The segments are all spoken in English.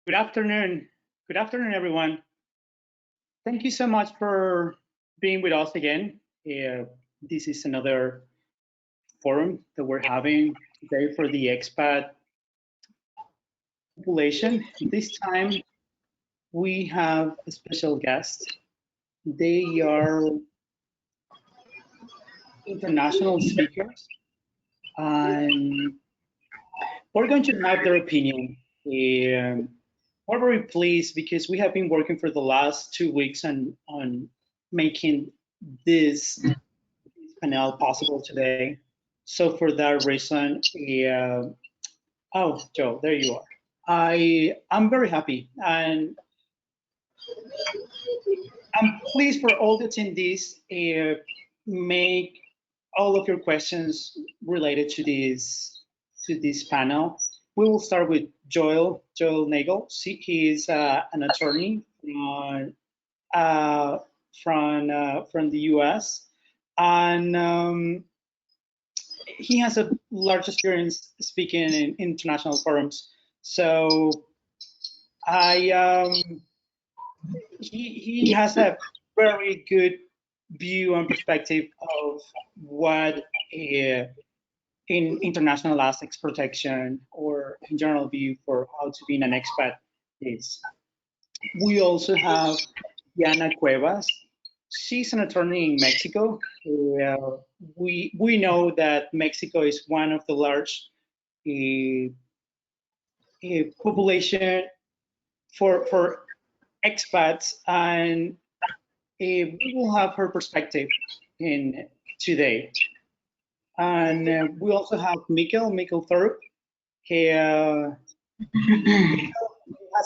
Good afternoon. Good afternoon, everyone. Thank you so much for being with us again. This is another forum that we're having today for the expat population. This time we have a special guest. They are international speakers, and we're going to have their opinion. We're very pleased because we have been working for the last 2 weeks on making this panel possible today. So for that reason, oh, Joe, there you are. I'm very happy and I'm pleased for all the attendees. Make all of your questions related to this panel. We will start with Joel Nagel. He is an attorney from the U.S. and he has a large experience speaking in international forums. So he has a very good view and perspective of what in international assets protection or in general view for how to be an expat is. We also have Diana Cuevas. She's an attorney in Mexico. We know that Mexico is one of the large population for expats, and we will have her perspective in today. And we also have Mikkel Thorpe. He has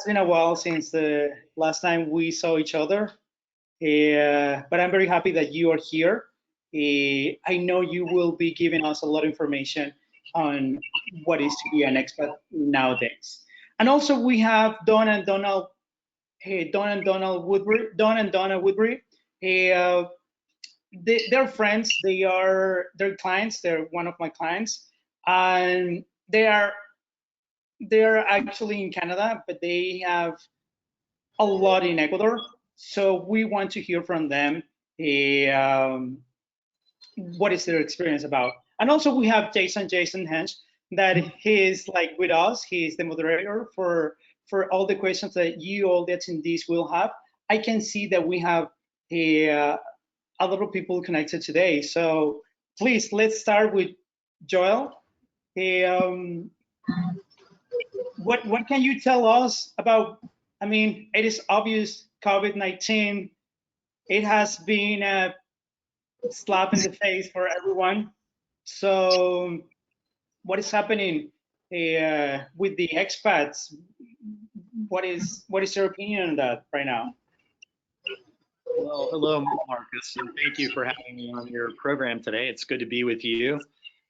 been a while since the last time we saw each other. But I'm very happy that you are here. I know you will be giving us a lot of information on what is to be an expat nowadays. And also we have Don and Donna Woodbury. They're friends. They're clients. They're one of my clients, and they're actually in Canada, but they have a lot in Ecuador. So we want to hear from them. What is their experience about? And also we have Jason Hench, that he's like with us. He's the moderator for all the questions that all the attendees will have. I can see that we have a lot of people connected today. So please, let's start with Joel. What can you tell us about? I mean, it is obvious COVID-19. It has been a slap in the face for everyone. So what is happening with the expats? What is your opinion on that right now? Well, hello, Marcus, and thank you for having me on your program today. It's good to be with you.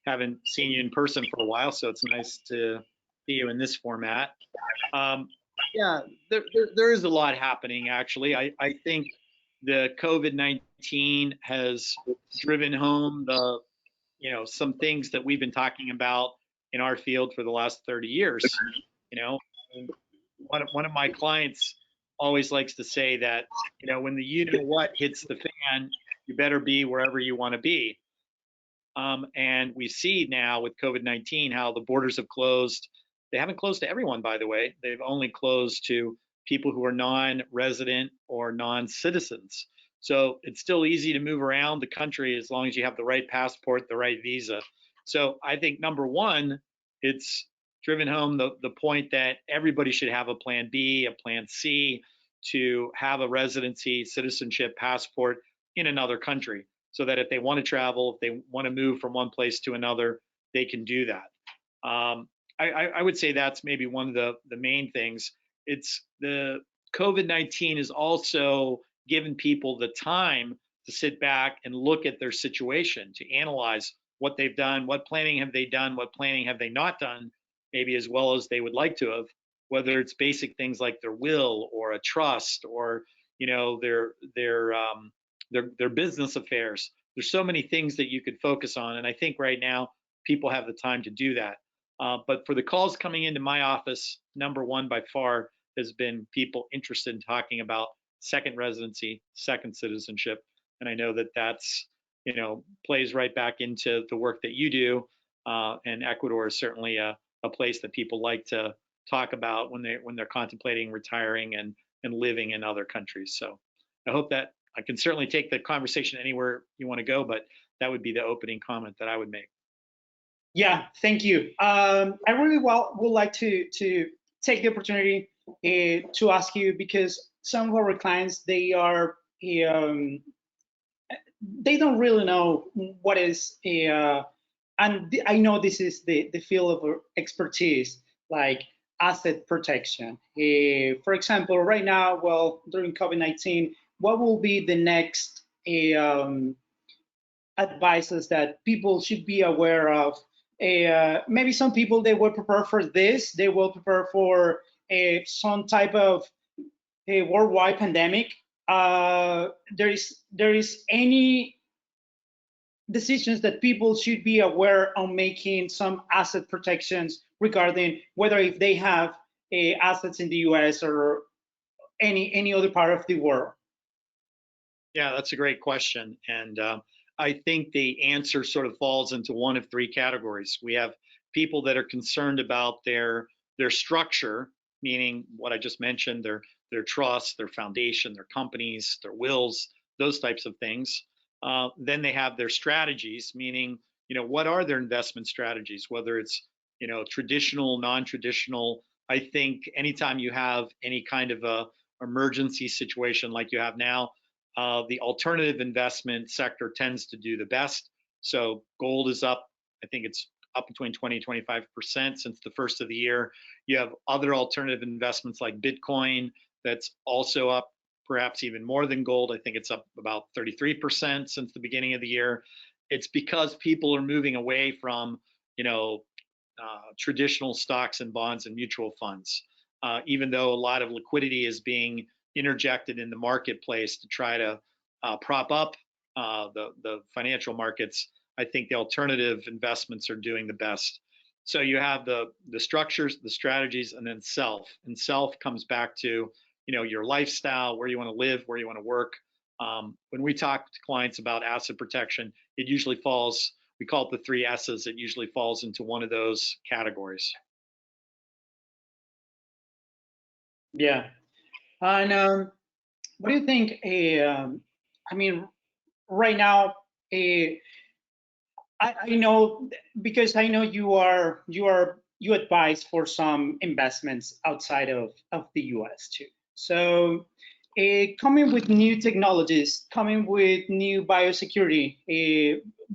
Haven't seen you in person for a while, so it's nice to see you in this format. Yeah, there is a lot happening, actually. I think the COVID-19 has driven home some things that we've been talking about in our field for the last 30 years. One of my clients always likes to say that, when the you-know-what hits the fan, you better be wherever you want to be. And we see now with COVID-19 how the borders have closed. They haven't closed to everyone, by the way. They've only closed to people who are non-resident or non-citizens. So it's still easy to move around the country as long as you have the right passport, the right visa. So I think number one, it's driven home the point that everybody should have a plan B, a plan C, to have a residency, citizenship, passport in another country, so that if they want to travel, if they want to move from one place to another, they can do that. I would say that's maybe one of the main things. It's the COVID-19 has also given people the time to sit back and look at their situation, to analyze what they've done, what planning have they done, what planning have they not done, maybe as well as they would like to have, whether it's basic things like their will or a trust or their business affairs. There's so many things that you could focus on, and I think right now people have the time to do that. But for the calls coming into my office, number one by far, has been people interested in talking about second residency, second citizenship. And I know that that's, plays right back into the work that you do. And Ecuador is certainly a place that people like to talk about when they're contemplating retiring and living in other countries. So I hope that I can certainly take the conversation anywhere you want to go, but that would be the opening comment that I would make. Yeah, thank you. I really would like to take the opportunity to ask you, because some of our clients, they don't really know what is and I know this is the field of expertise, like asset protection. For example, right now, well, during COVID-19, what will be the next advices that people should be aware of? Maybe some people, they will prepare for this, they will prepare for some type of a worldwide pandemic. There is any decisions that people should be aware of making some asset protections regarding whether if they have assets in the US or any other part of the world? Yeah, that's a great question. And I think the answer sort of falls into one of three categories. We have people that are concerned about their structure, meaning what I just mentioned, their trust, their foundation, their companies, their wills, those types of things. Then they have their strategies, meaning, what are their investment strategies, whether it's, traditional, non-traditional. I think anytime you have any kind of a emergency situation like you have now, the alternative investment sector tends to do the best. So gold is up. I think it's up between 20 and 25% since the first of the year. You have other alternative investments like Bitcoin that's also up, perhaps even more than gold. I think it's up about 33% since the beginning of the year. It's because people are moving away from, traditional stocks and bonds and mutual funds. Even though a lot of liquidity is being interjected in the marketplace to try to prop up the financial markets, I think the alternative investments are doing the best. So you have the structures, the strategies, and then self. And self comes back to your lifestyle, where you want to live, where you want to work. When we talk to clients about asset protection, it usually falls. We call it the three S's. It usually falls into one of those categories. Yeah. And what do you think? I mean, right now, I know, because I know you advise for some investments outside of the US too. So coming with new technologies, coming with new biosecurity,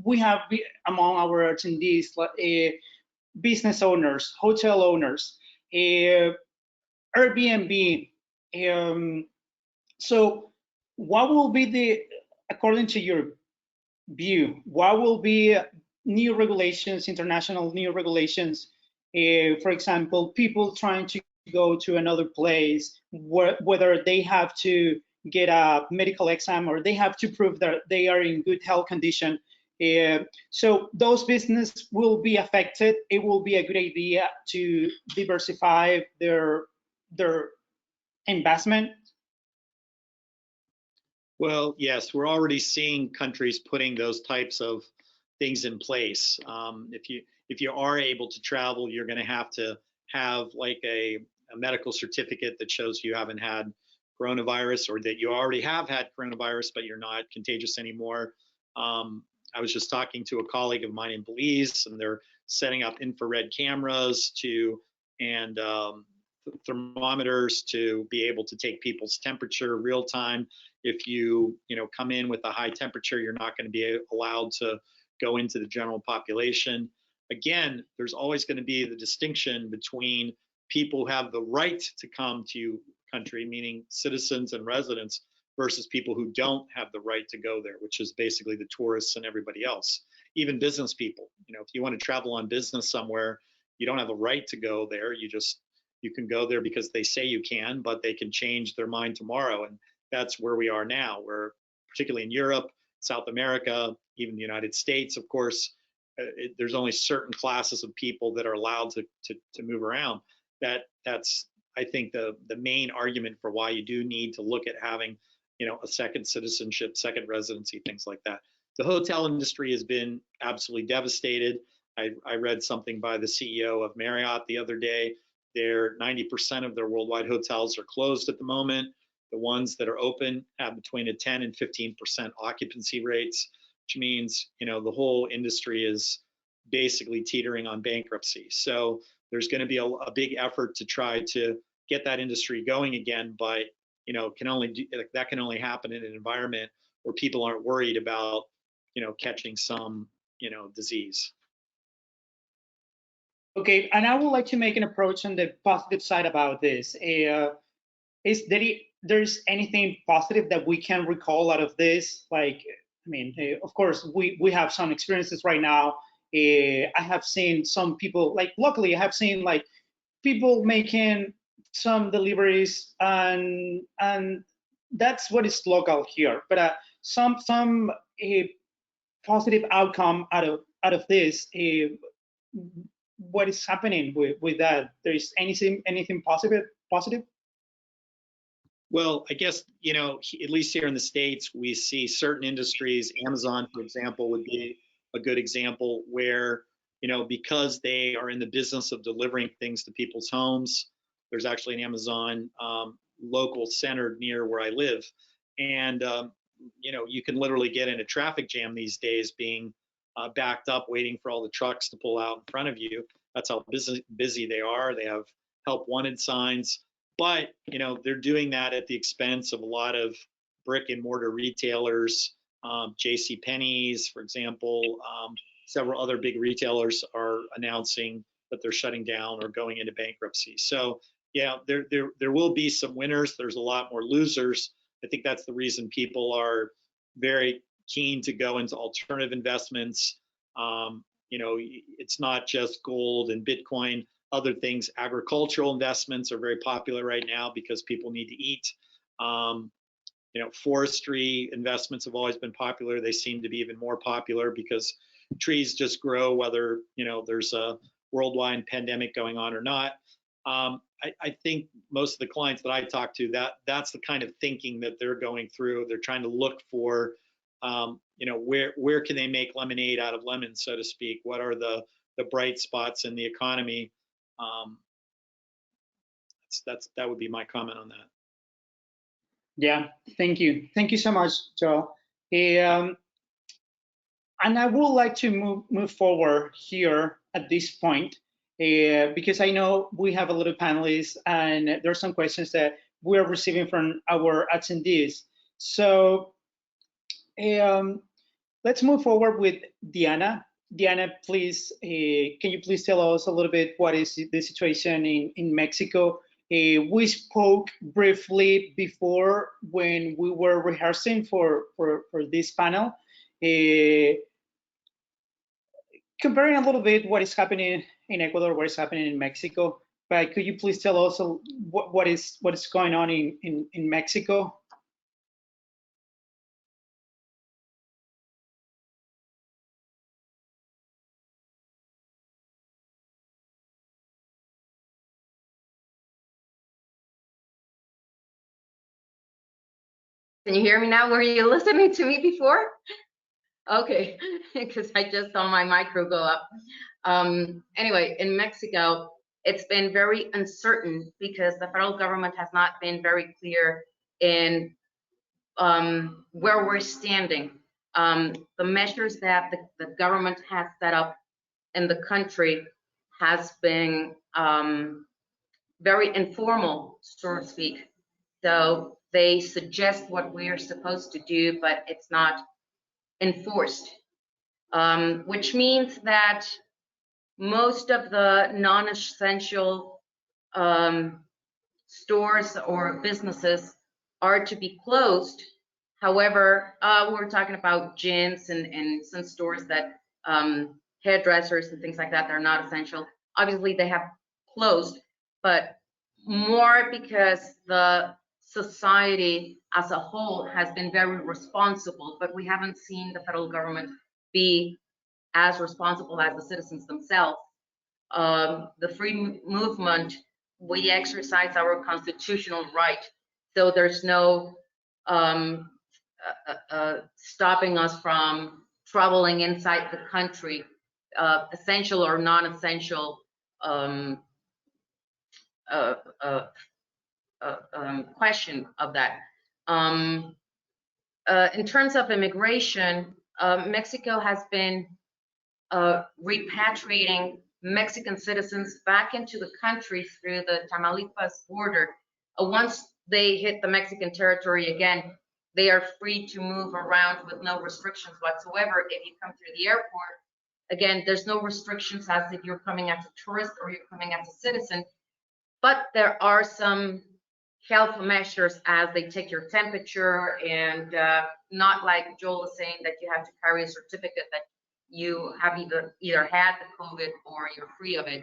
we have among our attendees business owners, hotel owners, Airbnb. So what will be according to your view, what will be new regulations, international new regulations, for example, people trying to go to another place, whether they have to get a medical exam or they have to prove that they are in good health condition. So those businesses will be affected. It will be a good idea to diversify their investment. Well, yes, we're already seeing countries putting those types of things in place. If you are able to travel, you're going to have like a medical certificate that shows you haven't had coronavirus, or that you already have had coronavirus, but you're not contagious anymore. I was just talking to a colleague of mine in Belize, and they're setting up infrared cameras and thermometers to be able to take people's temperature real time. If you come in with a high temperature, you're not going to be allowed to go into the general population. Again, there's always going to be the distinction between people who have the right to come to your country, meaning citizens and residents, versus people who don't have the right to go there, which is basically the tourists and everybody else. Even business people, if you want to travel on business somewhere, you don't have a right to go there. You can go there because they say you can, but they can change their mind tomorrow. And that's where we are now, where particularly in Europe, South America, even the United States, of course, there's only certain classes of people that are allowed to move around. That's, I think the main argument for why you do need to look at having, a second citizenship, second residency, things like that. The hotel industry has been absolutely devastated. I read something by the CEO of Marriott the other day. 90% of their worldwide hotels are closed at the moment. The ones that are open have between a 10 and 15% occupancy rates, which means, the whole industry is basically teetering on bankruptcy. So there's going to be a big effort to try to get that industry going again, but that can only happen in an environment where people aren't worried about catching some disease. Okay, and I would like to make an approach on the positive side about this. Is there's anything positive that we can recall out of this? Like, I mean, of course, we have some experiences right now. I have seen some people, like, luckily, I have seen like people making some deliveries, and that's what is local here. But some positive outcome out of this. What is happening with that? There's anything positive? Well, I guess, at least here in the States, we see certain industries, Amazon, for example, would be a good example where, because they are in the business of delivering things to people's homes, there's actually an Amazon local center near where I live. And, you can literally get in a traffic jam these days being backed up, waiting for all the trucks to pull out in front of you. That's how busy they are. They have help wanted signs. But, they're doing that at the expense of a lot of brick and mortar retailers. J.C. Penney's, for example, several other big retailers are announcing that they're shutting down or going into bankruptcy. So, yeah, there will be some winners. There's a lot more losers. I think that's the reason people are very keen to go into alternative investments. It's not just gold and Bitcoin. Other things, agricultural investments are very popular right now because people need to eat. Forestry investments have always been popular. They seem to be even more popular because trees just grow whether there's a worldwide pandemic going on or not. I think most of the clients that I talk to, that's the kind of thinking that they're going through. They're trying to look for where can they make lemonade out of lemons, so to speak? What are the bright spots in the economy? That would be my comment on that. Yeah, thank you so much, Joe. And I would like to move forward here at this point because I know we have a lot of panelists and there's some questions that we are receiving from our attendees. So let's move forward with Diana. Diana, please, can you please tell us a little bit what is the situation in Mexico? We spoke briefly before when we were rehearsing for this panel, comparing a little bit what is happening in Ecuador, what is happening in Mexico. But could you please tell us what is going on in Mexico? Can you hear me now? Were you listening to me before? Okay, because I just saw my micro go up. Anyway, in Mexico, it's been very uncertain because the federal government has not been very clear in where we're standing. The measures that the government has set up in the country has been very informal, so to speak. So they suggest what we are supposed to do, but it's not enforced, which means that most of the non-essential stores or businesses are to be closed. However, we're talking about gyms and some stores that hairdressers and things like that, they're not essential. Obviously, they have closed, but more because the society as a whole has been very responsible, but we haven't seen the federal government be as responsible as the citizens themselves. The free movement we exercise our constitutional right. So there's no stopping us from traveling inside the country, essential or non-essential question of that. In terms of immigration, Mexico has been repatriating Mexican citizens back into the country through the Tamaulipas border. Once they hit the Mexican territory again, they are free to move around with no restrictions whatsoever. If you come through the airport, again, there's no restrictions as if you're coming as a tourist or you're coming as a citizen, but there are some health measures as they take your temperature, and not like Joel was saying that you have to carry a certificate that you have either had the COVID or you're free of it.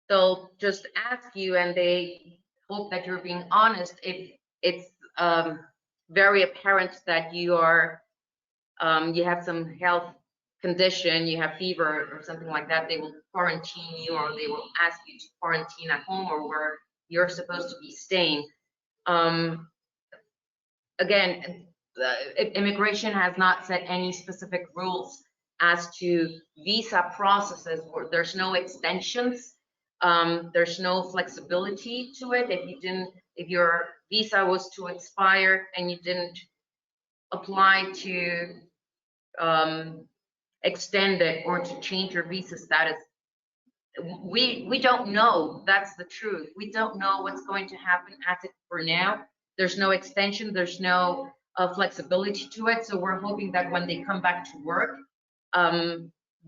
They'll just ask you, and they hope that you're being honest. If it's very apparent that you are, you have some health condition, you have fever or something like that, they will quarantine you, or they will ask you to quarantine at home or where you're supposed to be staying. Again, immigration has not set any specific rules as to visa processes, where there's no extensions, there's no flexibility to it. If your visa was to expire and you didn't apply to extend it or to change your visa status, we don't know. That's the truth. We don't know what's going to happen as it for now. There's no extension, there's no flexibility to it. So we're hoping that when they come back to work,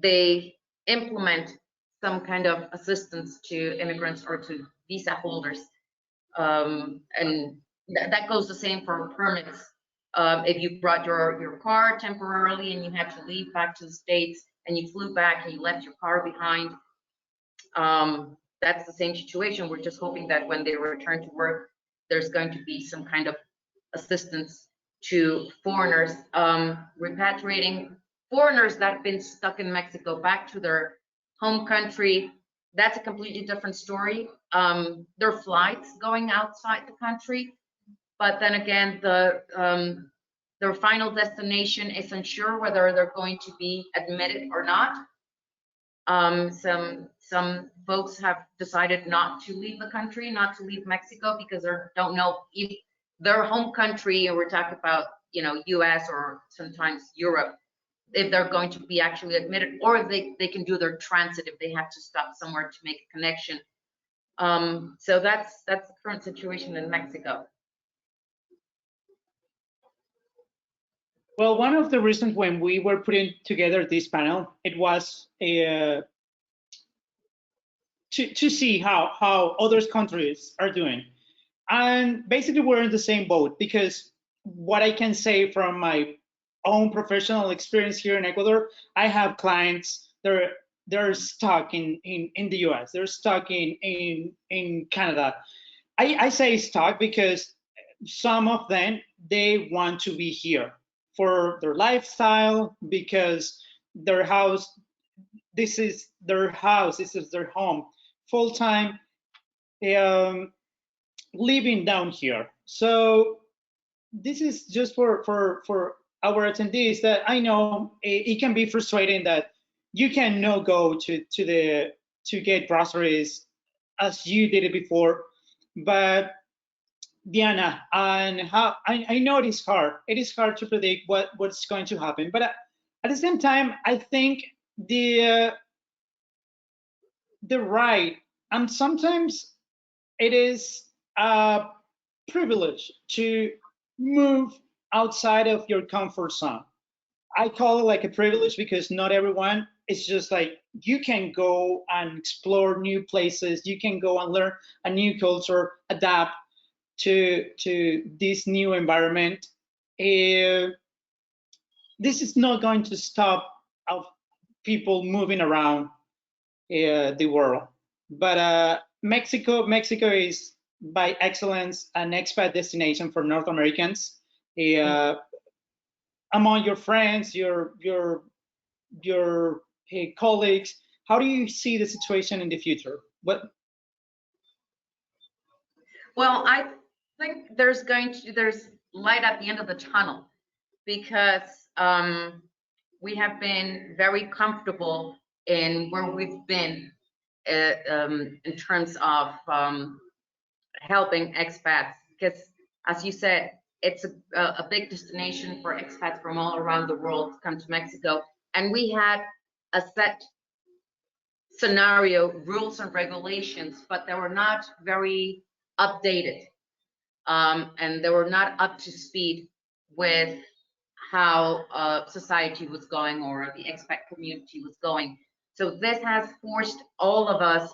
they implement some kind of assistance to immigrants or to visa holders. And that goes the same for permits. If you brought your car temporarily and you had to leave back to the States and you flew back and you left your car behind, that's the same situation. We're just hoping that when they return to work, there's going to be some kind of assistance to foreigners, repatriating foreigners that have been stuck in Mexico back to their home country. That's a completely different story. There are flights going outside the country, but then again, their final destination is unsure whether they're going to be admitted or not. Some folks have decided not to leave the country, not to leave Mexico, because they don't know if their home country, and we're talking about, US or sometimes Europe, if they're going to be actually admitted, or if they can do their transit if they have to stop somewhere to make a connection. So that's the current situation in Mexico. Well, one of the reasons when we were putting together this panel, it was to see how other countries are doing. And basically we're in the same boat, because what I can say from my own professional experience here in Ecuador, I have clients, they're stuck in the US, they're stuck in Canada. I say stuck because some of them, they want to be here for their lifestyle, because their house, this is their house, this is their home, full-time, living down here. So this is just for our attendees, that I know it can be frustrating that you cannot go to get groceries as you did it before. But Diana, and how I know it is hard. It is hard to predict what's going to happen. But at the same time, I think the right, and sometimes it is a privilege to move outside of your comfort zone. I call it like a privilege because not everyone, it's just like you can go and explore new places, you can go and learn a new culture, adapt to this new environment. This is not going to stop people moving around the world. But Mexico is by excellence an expat destination for North Americans. Among your friends, your colleagues, how do you see the situation in the future? Well, I think there's light at the end of the tunnel, because we have been very comfortable in where we've been in terms of helping expats, because as you said, it's a big destination for expats from all around the world to come to Mexico. And we had a set scenario, rules and regulations, but they were not very updated. And they were not up to speed with how society was going or the expat community was going. So this has forced all of us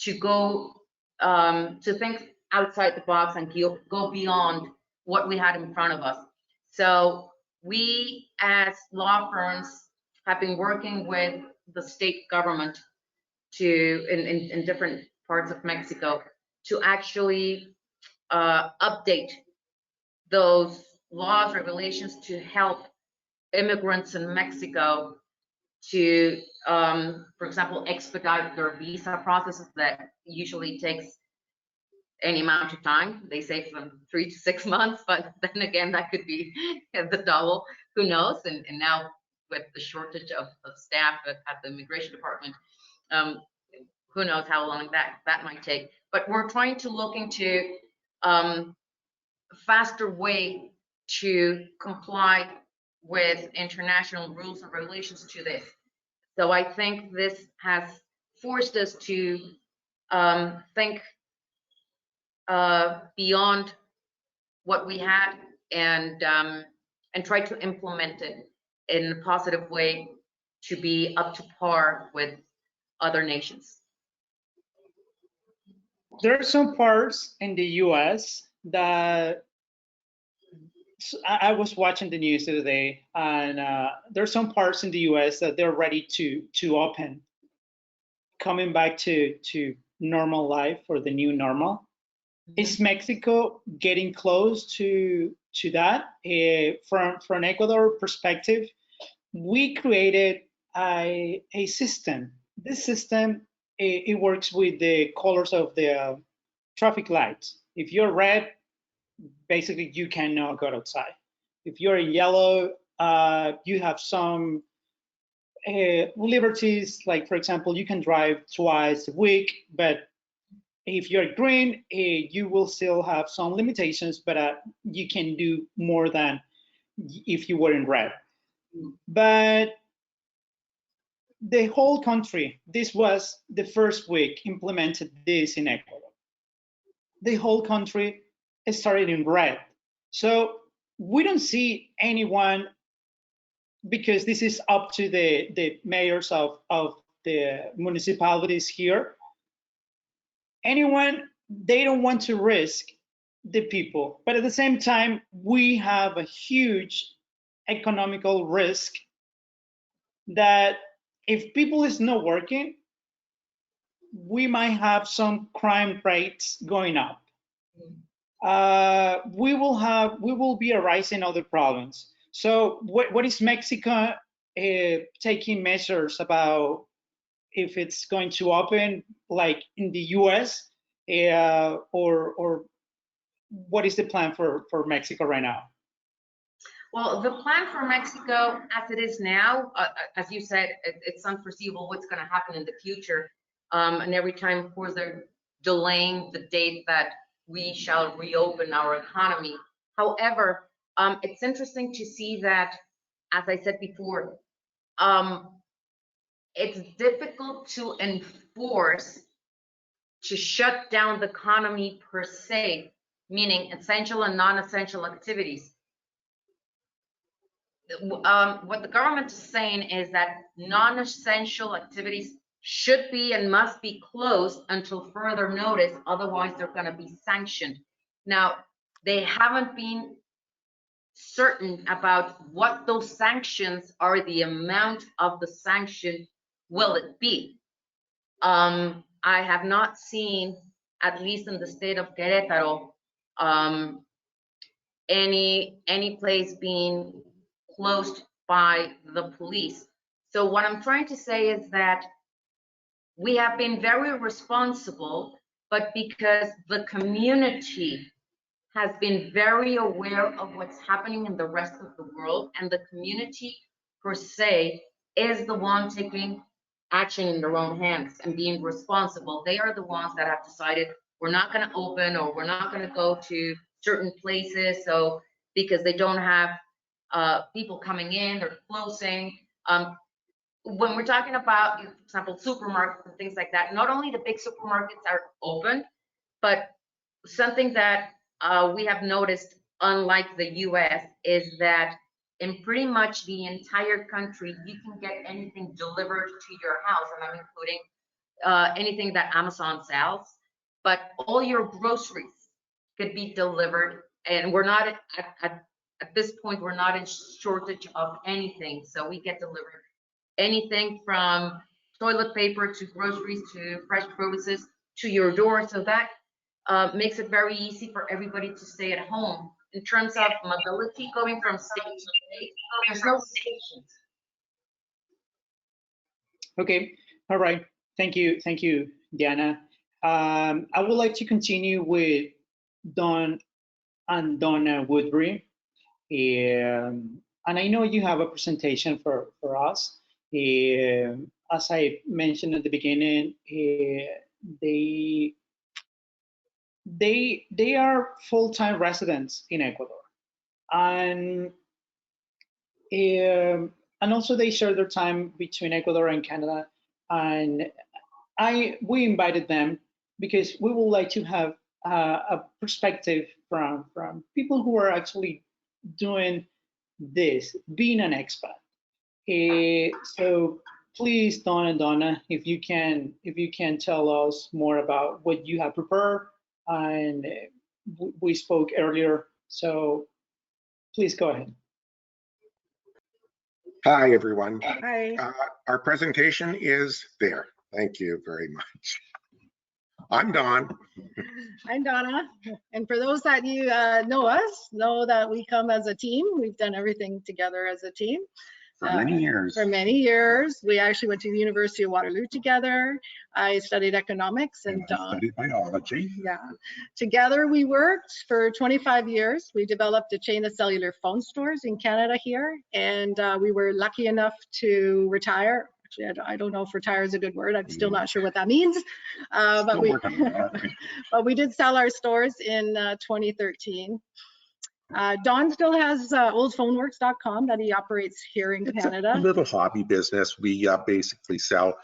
to go to think outside the box and go beyond what we had in front of us. So we as law firms have been working with the state government in different parts of Mexico to actually update those laws, regulations to help immigrants in Mexico to, for example, expedite their visa processes that usually takes any amount of time. They say from 3 to 6 months, but then again, that could be the double, who knows? And now with the shortage of staff at the immigration department, who knows how long that might take. But we're trying to look into faster way to comply with international rules and regulations to this. So I think this has forced us to think beyond what we had and try to implement it in a positive way to be up to par with other nations. There are some parts in the US that I was watching the news the other day, and there are some parts in the US that they're ready to open, coming back to normal life or the new normal. Is Mexico getting close to that? From Ecuador perspective, we created a system. This system, it works with the colors of the traffic lights. If you're red, basically you cannot go outside. If you're in yellow, you have some liberties, like for example, you can drive twice a week, but if you're green, you will still have some limitations, but you can do more than if you were in red. But the whole country, this was the first week implemented this in Ecuador. The whole country started in red. So we don't see anyone, because this is up to the mayors of the municipalities here. Anyone, they don't want to risk the people, but at the same time, we have a huge economical risk that if people is not working, we might have some crime rates going up. We will be arising other problems. So what is Mexico taking measures about if it's going to open like in the US, or what is the plan for Mexico right now? Well, the plan for Mexico as it is now, as you said, it's unforeseeable what's going to happen in the future. And every time, of course, they're delaying the date that we shall reopen our economy. However, it's interesting to see that, as I said before, it's difficult to enforce to shut down the economy per se, meaning essential and non-essential activities. What the government is saying is that non-essential activities should be and must be closed until further notice, otherwise they're going to be sanctioned. Now, they haven't been certain about what those sanctions are, the amount of the sanction will it be. I have not seen, at least in the state of Querétaro, any place being closed by the police. So what I'm trying to say is that we have been very responsible but because the community has been very aware of what's happening in the rest of the world, and the community per se is the one taking action in their own hands and being responsible. They are the ones that have decided we're not going to open, or we're not going to go to certain places, so because they don't have people coming in, they're closing. When we're talking about, for example, supermarkets and things like that, not only the big supermarkets are open, but something that we have noticed, unlike the US, is that in pretty much the entire country, you can get anything delivered to your house, and I'm including anything that Amazon sells, but all your groceries could be delivered, and we're not at this point, we're not in shortage of anything, so we get delivered anything from toilet paper to groceries to fresh produces to your door, so that makes it very easy for everybody to stay at home. In terms of mobility, going from state to state, there's no restrictions. Okay, all right. Thank you, Diana. I would like to continue with Don and Donna Woodbury. And I know you have a presentation for us. As I mentioned at the beginning, they are full-time residents in Ecuador, and also they share their time between Ecuador and Canada. And we invited them because we would like to have a perspective from people who are actually doing this, being an expat. So please, Don and Donna, if you can tell us more about what you have prepared. And we spoke earlier, so please go ahead. Hi, everyone. Hi. Our presentation is there. Thank you very much. I'm Don. I'm Donna. And for those that you know us, know that we come as a team. We've done everything together as a team. For many years. For many years. We actually went to the University of Waterloo together. I studied economics and studied biology. Yeah. Together we worked for 25 years. We developed a chain of cellular phone stores in Canada here. And we were lucky enough to retire. Actually, I don't know if retire is a good word. I'm still not sure what that means. But we did sell our stores in 2013. Don still has oldphoneworks.com that he operates here in Canada. It's a little hobby business. We basically sell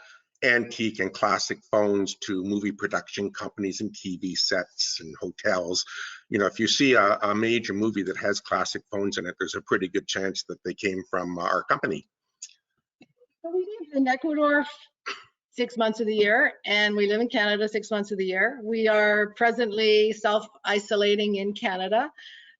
antique and classic phones to movie production companies and TV sets and hotels. You know, if you see a major movie that has classic phones in it, there's a pretty good chance that they came from our company. So we live in Ecuador 6 months of the year, and we live in Canada 6 months of the year. We are presently self-isolating in Canada.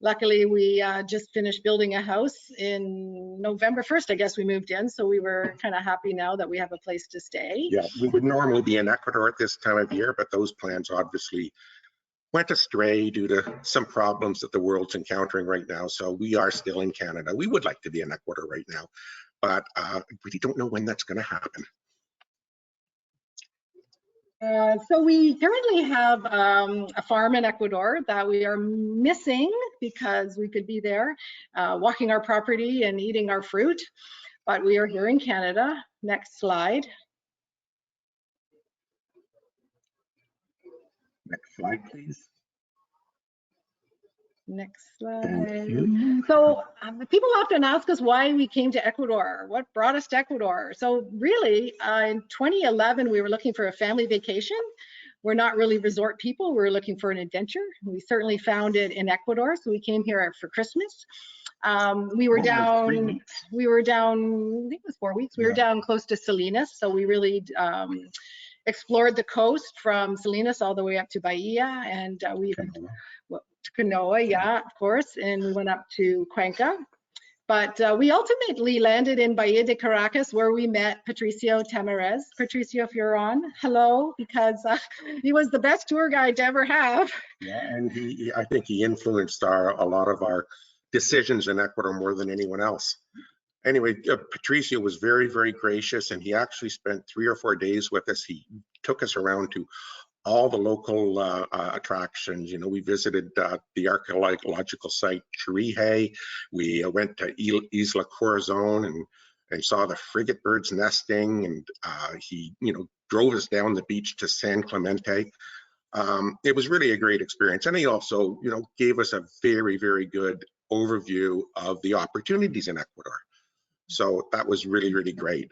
Luckily, we just finished building a house in November 1st, I guess we moved in. So we were kind of happy now that we have a place to stay. Yeah, we would normally be in Ecuador at this time of year, but those plans obviously went astray due to some problems that the world's encountering right now. So we are still in Canada. We would like to be in Ecuador right now, but we don't know when that's going to happen. So we currently have a farm in Ecuador that we are missing because we could be there walking our property and eating our fruit, but we are here in Canada. Next slide. Next slide, please. Next slide. So people often ask us why we came to Ecuador, what brought us to Ecuador. So really, in 2011, we were looking for a family vacation. We're not really resort people. We're looking for an adventure. We certainly found it in Ecuador, so we came here for Christmas. We were down, I think it was 4 weeks. We were down close to Salinas, so we really explored the coast from Salinas all the way up to Bahia, and to Canoa, yeah, of course, and we went up to Cuenca. But we ultimately landed in Bahia de Caracas, where we met Patricio Tamarez. Patricio, if you're on, hello, because he was the best tour guide to ever have. Yeah, and I think he influenced a lot of our decisions in Ecuador more than anyone else. Anyway, Patricio was very, very gracious, and he actually spent 3 or 4 days with us. He took us around to all the local attractions. You know, we visited the archaeological site Caye. We went to Isla Corazon and saw the frigate birds nesting, and he, you know, drove us down the beach to San Clemente. It was really a great experience, and he also, you know, gave us a very, very good overview of the opportunities in Ecuador. So that was really, really great.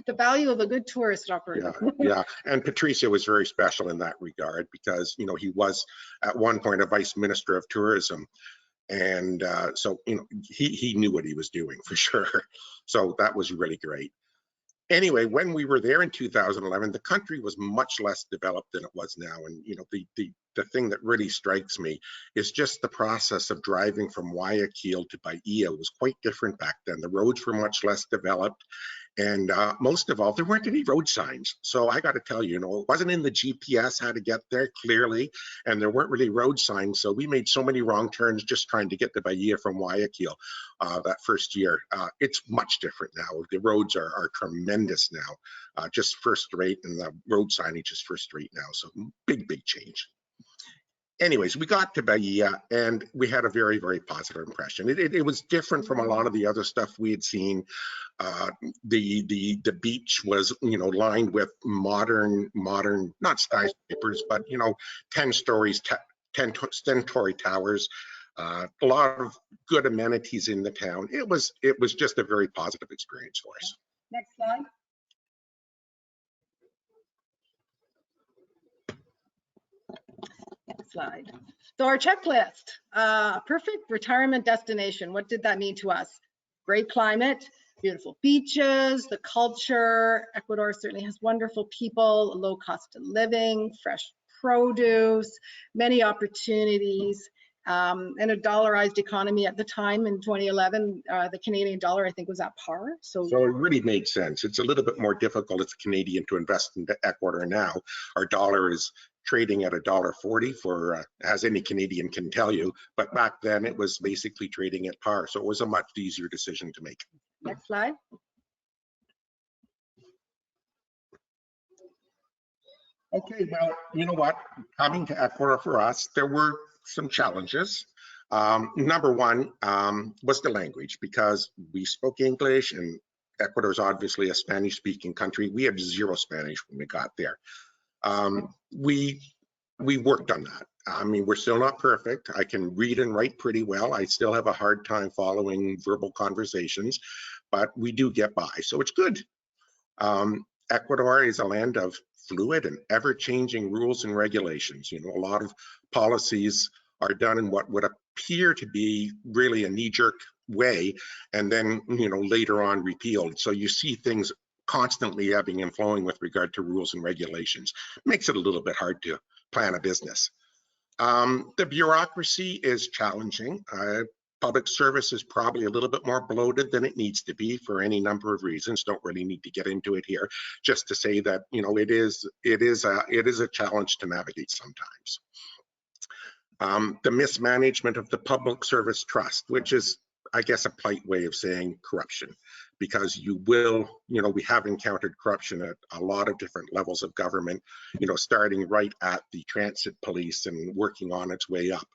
The value of a good tourist operator. Yeah, and Patricio was very special in that regard because, you know, he was at one point a vice minister of tourism, and so, you know, he knew what he was doing for sure. So that was really great. Anyway, when we were there in 2011, the country was much less developed than it was now. And, you know, the thing that really strikes me is just the process of driving from Guayaquil to Bahia was quite different back then. The roads were much less developed. And most of all, there weren't any road signs. So I got to tell you, you know, it wasn't in the GPS how to get there clearly, and there weren't really road signs. So we made so many wrong turns just trying to get to Bahia from Guayaquil that first year. It's much different now. The roads are tremendous now, just first rate, and the road signage is first rate now. So big, big change. Anyways, we got to Bahia and we had a very, very positive impression. It was different from a lot of the other stuff we had seen. The beach was, you know, lined with modern, not skyscrapers, but, you know, 10-story towers, a lot of good amenities in the town. It was just a very positive experience for us. Next slide. Next slide. So our checklist, perfect retirement destination. What did that mean to us? Great climate, beautiful beaches, the culture. Ecuador certainly has wonderful people, low cost of living, fresh produce, many opportunities, and a dollarized economy at the time in 2011. The Canadian dollar, I think, was at par. So it really made sense. It's a little bit more difficult as a Canadian to invest into Ecuador now. Our dollar is trading at $1.40 for, as any Canadian can tell you, but back then it was basically trading at par. So it was a much easier decision to make. Next slide. Okay, well, you know what? Coming to Ecuador for us, there were some challenges. Number one was the language, because we spoke English and Ecuador is obviously a Spanish-speaking country. We had zero Spanish when we got there. We worked on that. I mean, we're still not perfect. I can read and write pretty well. I still have a hard time following verbal conversations, but we do get by, so it's good. Ecuador is a land of fluid and ever-changing rules and regulations. You know, a lot of policies are done in what would appear to be really a knee-jerk way, and then, you know, later on repealed. So you see things constantly ebbing and flowing with regard to rules and regulations. Makes it a little bit hard to plan a business. The bureaucracy is challenging. Public service is probably a little bit more bloated than it needs to be for any number of reasons. Don't really need to get into it here. Just to say that, you know, it is a challenge to navigate sometimes. The mismanagement of the public service trust, which is, I guess, a polite way of saying corruption, because you will, you know, we have encountered corruption at a lot of different levels of government, you know, starting right at the transit police and working on its way up.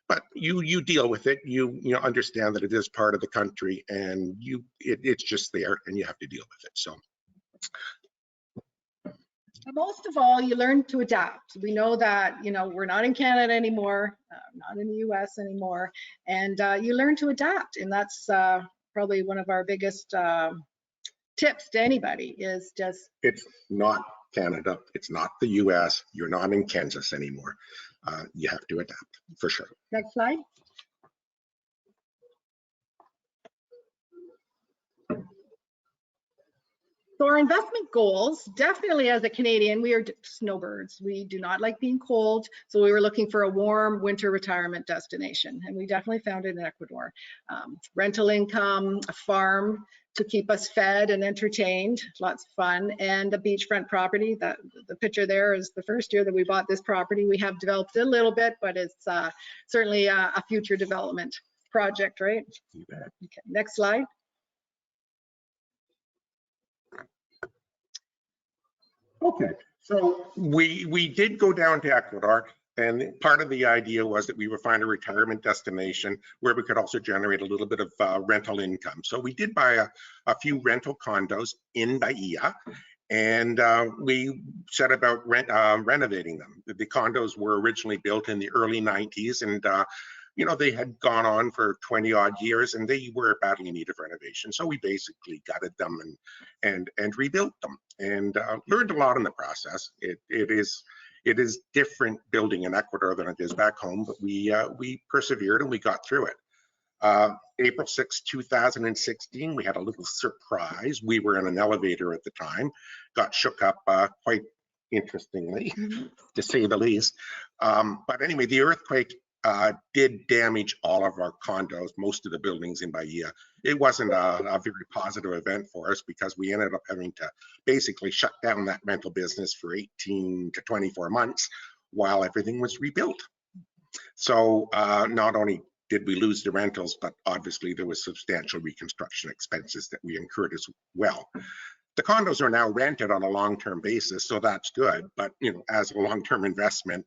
But you deal with it. You understand that it is part of the country, and it's just there, and you have to deal with it. So. Most of all, you learn to adapt. We know that, you know, we're not in Canada anymore, not in the US anymore, and you learn to adapt. And that's probably one of our biggest tips to anybody is just. It's not Canada. It's not the US. You're not in Kansas anymore. You have to adapt, for sure. Next slide. So our investment goals, definitely as a Canadian, we are snowbirds. We do not like being cold. So we were looking for a warm winter retirement destination, and we definitely found it in Ecuador. Rental income, a farm to keep us fed and entertained, lots of fun, and a beachfront property. The picture there is the first year that we bought this property. We have developed it a little bit, but it's certainly a future development project, right? You bet. Okay, next slide. Okay, So we did go down to Ecuador, and part of the idea was that we would find a retirement destination where we could also generate a little bit of rental income. So we did buy a few rental condos in Bahia, and we set about renovating them. The condos were originally built in the early 90s, and you know, they had gone on for 20 odd years, and they were badly in need of renovation. So we basically gutted them and rebuilt them, and learned a lot in the process. It is different building in Ecuador than it is back home, but we persevered and we got through it. April 6, 2016, we had a little surprise. We were in an elevator at the time, got shook up quite interestingly, to say the least. But anyway, the earthquake did damage all of our condos, most of the buildings in Bahia. It wasn't a very positive event for us because we ended up having to basically shut down that rental business for 18 to 24 months while everything was rebuilt. So not only did we lose the rentals, but obviously there was substantial reconstruction expenses that we incurred as well. The condos are now rented on a long-term basis, so that's good. But you know, as a long-term investment,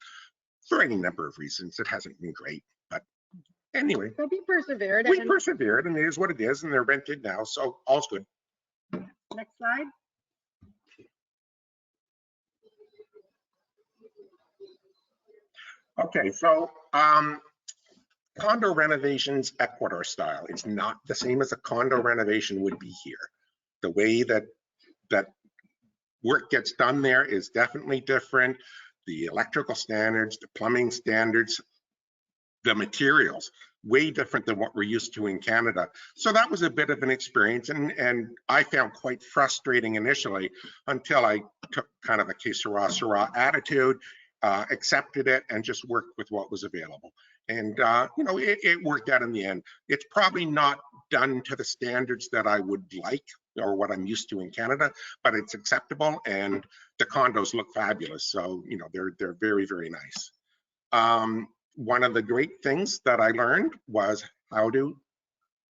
for any number of reasons, it hasn't been great. But anyway, So we persevered. we And persevered, and it is what it is, and they're rented now, so all's good. next slide. Okay, so condo renovations, Ecuador style. It's not the same as a condo renovation would be here. The way that work gets done there is definitely different. The electrical standards, the plumbing standards, the materials, way different than what we're used to in Canada. So that was a bit of an experience, and I found quite frustrating initially until I took kind of a que sera attitude, accepted it, and just worked with what was available. And you know, it worked out in the end. It's probably not done to the standards that I would like or what I'm used to in Canada, but it's acceptable, and the condos look fabulous. So you know, they're very, very nice. One of the great things that I learned was how to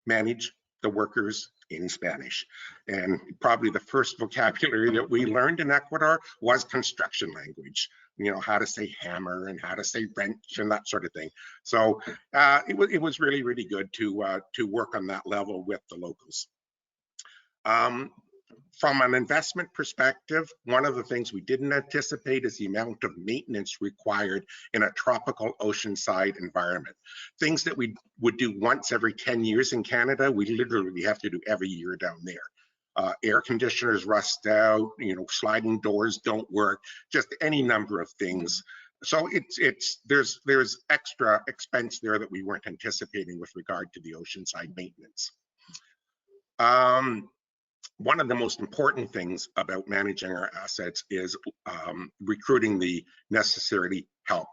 manage the workers in Spanish. And probably the first vocabulary that we learned in Ecuador was construction language. You know, how to say hammer and how to say wrench and that sort of thing. So it was really, really good to work on that level with the locals. From an investment perspective, one of the things we didn't anticipate is the amount of maintenance required in a tropical oceanside environment. Things that we would do once every 10 years in Canada, we literally have to do every year down there. Air conditioners rust out, you know, sliding doors don't work, just any number of things. So there's extra expense there that we weren't anticipating with regard to the oceanside maintenance. One of the most important things about managing our assets is recruiting the necessary help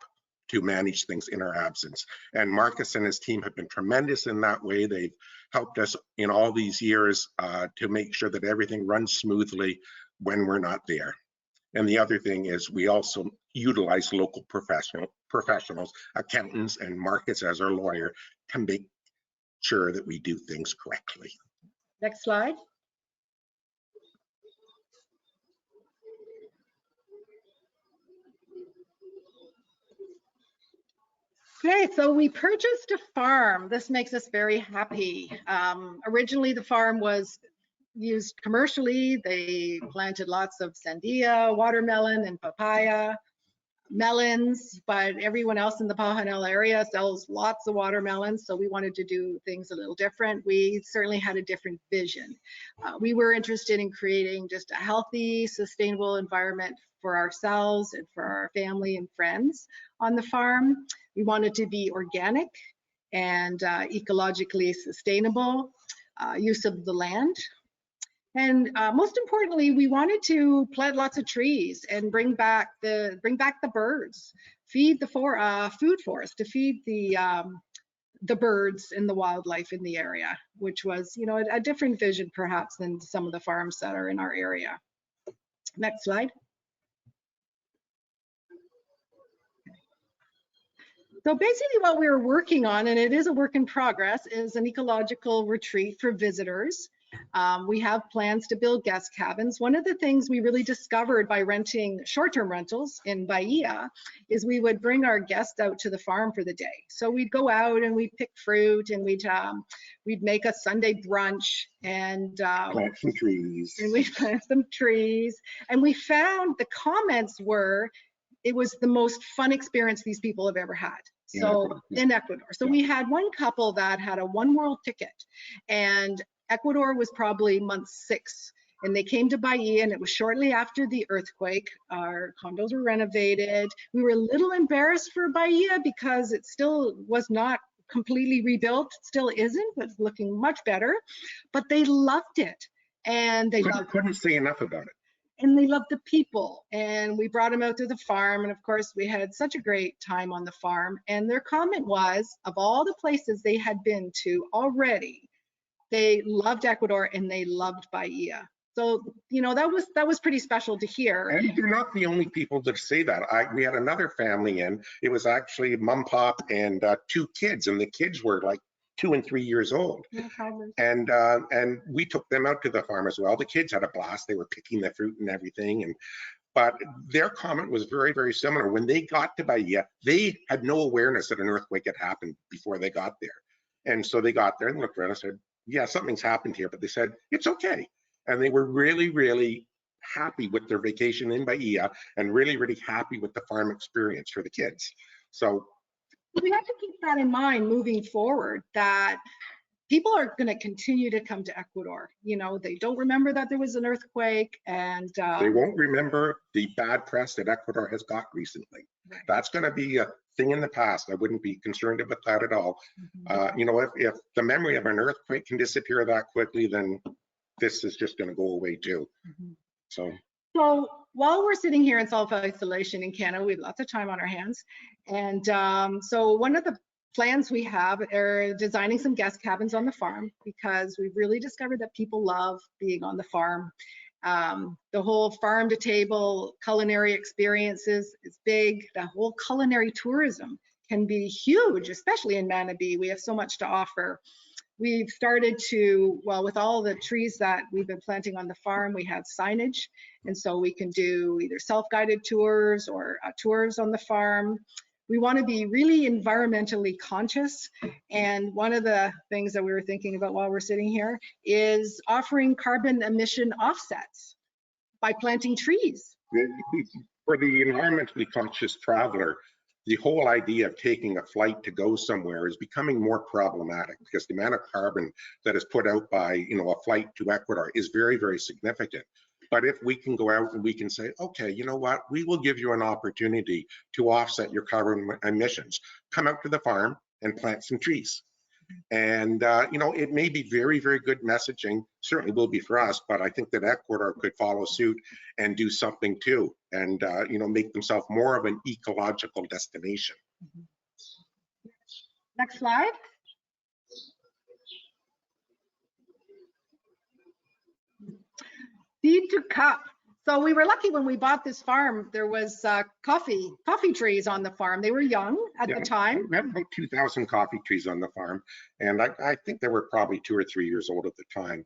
to manage things in our absence. And Marcus and his team have been tremendous in that way. They've helped us in all these years to make sure that everything runs smoothly when we're not there. And the other thing is we also utilize local professionals, accountants, and Marcus as our lawyer to make sure that we do things correctly. Next slide. Okay, so we purchased a farm. This makes us very happy. Originally, the farm was used commercially. They planted lots of sandia, watermelon, and papaya, melons, but everyone else in the Pajanel area sells lots of watermelons, so we wanted to do things a little different. We certainly had a different vision. We were interested in creating just a healthy, sustainable environment for ourselves and for our family and friends on the farm. We wanted to be organic and ecologically sustainable, use of the land. And most importantly, we wanted to plant lots of trees and bring back the birds, feed the food forest, to feed the birds and the wildlife in the area, which was, you know, a different vision perhaps than some of the farms that are in our area. Next slide. So basically what we were working on, and it is a work in progress, is an ecological retreat for visitors. We have plans to build guest cabins. One of the things we really discovered by renting short-term rentals in Bahia is we would bring our guests out to the farm for the day. So we'd go out and we'd pick fruit, and we'd make a Sunday brunch, and Plant some trees. and we plant some trees. And we found the comments were, it was the most fun experience these people have ever had. So in Ecuador. So we had one couple that had a one world ticket, and Ecuador was probably month 6, and they came to Bahia, and it was shortly after the earthquake. Our condos were renovated. We were a little embarrassed for Bahia because it still was not completely rebuilt. It still isn't, but it's looking much better. But they loved it, and they couldn't say enough about it. And they loved the people, and we brought them out to the farm, and of course we had such a great time on the farm. And their comment was, of all the places they had been to already, they loved Ecuador and they loved Bahia. So, you know, that was pretty special to hear. And you're not the only people that say that. We had another family in. It was actually mom, pop, and 2 kids, and the kids were like 2 and 3 years old. And we took them out to the farm as well. The kids had a blast. They were picking the fruit and everything. But their comment was very, very similar. When they got to Bahia, they had no awareness that an earthquake had happened before they got there. And so they got there and looked around and said, yeah, something's happened here. But they said, it's okay. And they were really, really happy with their vacation in Bahia, and really, really happy with the farm experience for the kids. So we have to keep that in mind moving forward, that people are going to continue to come to Ecuador. You know, they don't remember that there was an earthquake, and they won't remember the bad press that Ecuador has got recently. Right. That's going to be a thing in the past. I wouldn't be concerned about that at all. You know, if the memory of an earthquake can disappear that quickly, then this is just going to go away too. So while we're sitting here in self-isolation in Canada, we have lots of time on our hands. And so one of the plans we have are designing some guest cabins on the farm, because we've really discovered that people love being on the farm. The whole farm to table culinary experiences is big. The whole culinary tourism can be huge, especially in Manabí. We have so much to offer. We've started to, well, with all the trees that we've been planting on the farm, we have signage. And so we can do either self-guided tours or tours on the farm. We want to be really environmentally conscious. And one of the things that we were thinking about while we're sitting here is offering carbon emission offsets by planting trees. For the environmentally conscious traveler, the whole idea of taking a flight to go somewhere is becoming more problematic, because the amount of carbon that is put out by, you know, a flight to Ecuador is very, very significant. But if we can go out and we can say, okay, you know what, we will give you an opportunity to offset your carbon emissions. Come out to the farm and plant some trees. And, you know, it may be very, very good messaging, certainly will be for us, but I think that Ecuador could follow suit and do something too, and, you know, make themselves more of an ecological destination. Next slide. Seed to cup. So we were lucky when we bought this farm. There was coffee trees on the farm. They were young at the time. We had about 2,000 coffee trees on the farm, and I think they were probably 2 or 3 years old at the time.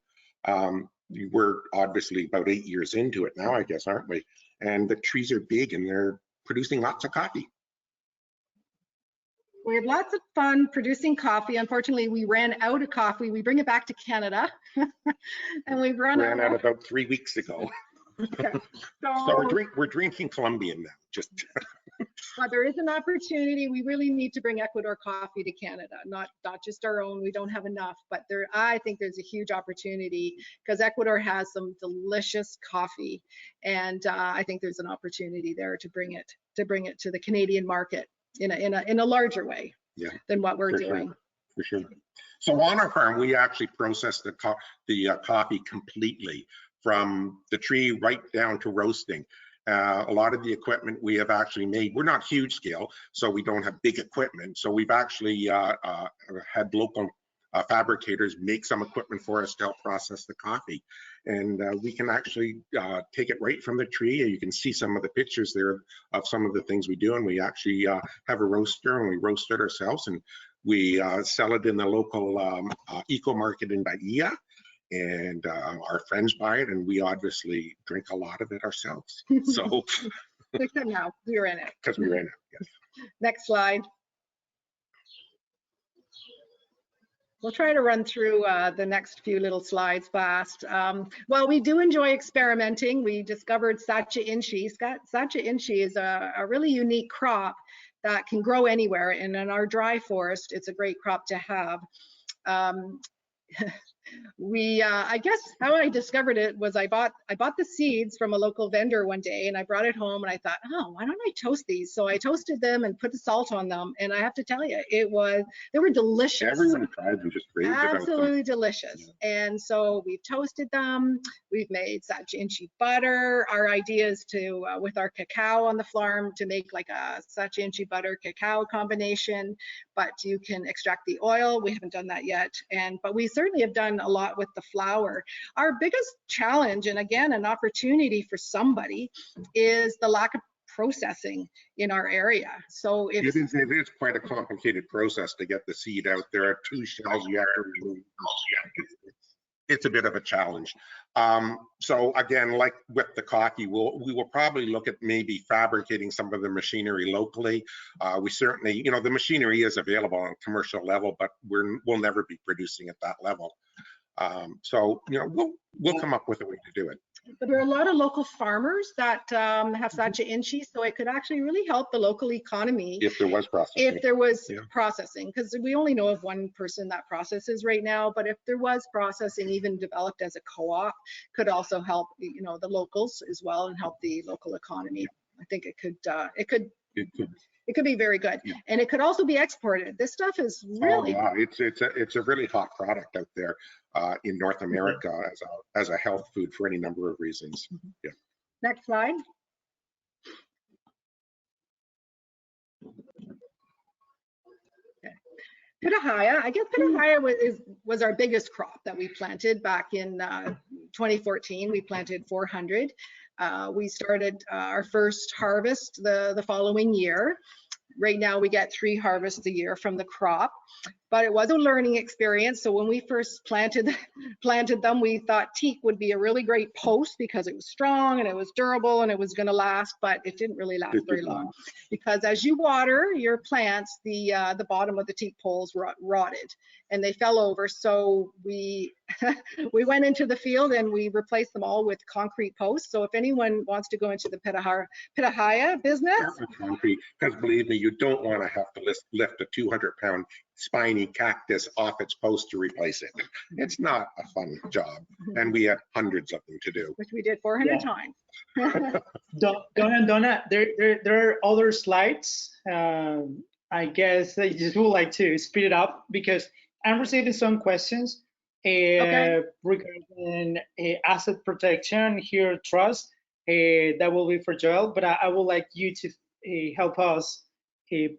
We're obviously about 8 years into it now, I guess, aren't we? And the trees are big and they're producing lots of coffee. We had lots of fun producing coffee. Unfortunately, we ran out of coffee. We bring it back to Canada, and we've run out about 3 weeks ago. Okay. So we're drinking Colombian now. Just. But there is an opportunity. We really need to bring Ecuador coffee to Canada, not just our own. We don't have enough, but I think there's a huge opportunity, because Ecuador has some delicious coffee, and I think there's an opportunity there to bring it to the Canadian market in a larger way than what we're doing. For sure. So on our farm, we actually process the coffee completely, from the tree right down to roasting. A lot of the equipment we have actually made, we're not huge scale, so we don't have big equipment. So we've actually had local fabricators make some equipment for us to help process the coffee. And we can actually take it right from the tree. You can see some of the pictures there of some of the things we do. And we actually have a roaster, and we roast it ourselves. And we sell it in the local eco market in Bahia. And our friends buy it, and we obviously drink a lot of it ourselves. So, Except now, we're in it. because we're in it, yes. Next slide. We'll try to run through the next few little slides fast. Well, we do enjoy experimenting. We discovered Sacha Inchi. Sacha Inchi is a really unique crop that can grow anywhere, and in our dry forest, it's a great crop to have. I guess how I discovered it was I bought the seeds from a local vendor one day, and I brought it home, and I thought, oh, why don't I toast these? So I toasted them and put the salt on them, and I have to tell you, they were delicious. Everyone tried and just raved about them. Absolutely delicious. And so we've toasted them. We've made Sacha Inchi butter. Our idea is to, with our cacao on the farm, to make like a Sacha Inchi butter cacao combination, but you can extract the oil. We haven't done that yet. But we certainly have done a lot with the flour. Our biggest challenge, and again, an opportunity for somebody, is the lack of processing in our area. So it is quite a complicated process to get the seed out. There are 2 shells you have to remove. It's a bit of a challenge. So again, like with the coffee, we will probably look at maybe fabricating some of the machinery locally. We certainly, the machinery is available on a commercial level, but we'll never be producing at that level. So we'll come up with a way to do it. But there are a lot of local farmers that have Sacha Inchi, so it could actually really help the local economy if there was processing. If there was processing, because we only know of one person that processes right now. But if there was processing, even developed as a co-op, could also help the locals as well and help the local economy. I think it could be very good, and it could also be exported. This stuff is really it's a really hot product out there in North America as a health food for any number of reasons. Yeah. Next slide. Pitahaya. I guess Pitahaya was our biggest crop that we planted back in 2014. We planted 400. We started our first harvest the following year. Right now we get 3 harvests a year from the crop, but it was a learning experience. So when we first planted them, we thought teak would be a really great post because it was strong and it was durable and it was going to last, but it didn't really last very long because as you water your plants, the bottom of the teak poles rotted and they fell over. So we went into the field and we replaced them all with concrete posts. So if anyone wants to go into the Pitahaya business, concrete, because believe me, you don't want to have to lift a 200-pound spiny cactus off its post to replace it. It's not a fun job, and we had hundreds of them to do, which we did 400 times. Donna, there are other slides. I guess I just would like to speed it up because I'm receiving some questions regarding asset protection here, trust. That will be for Joel, but I would like you to help us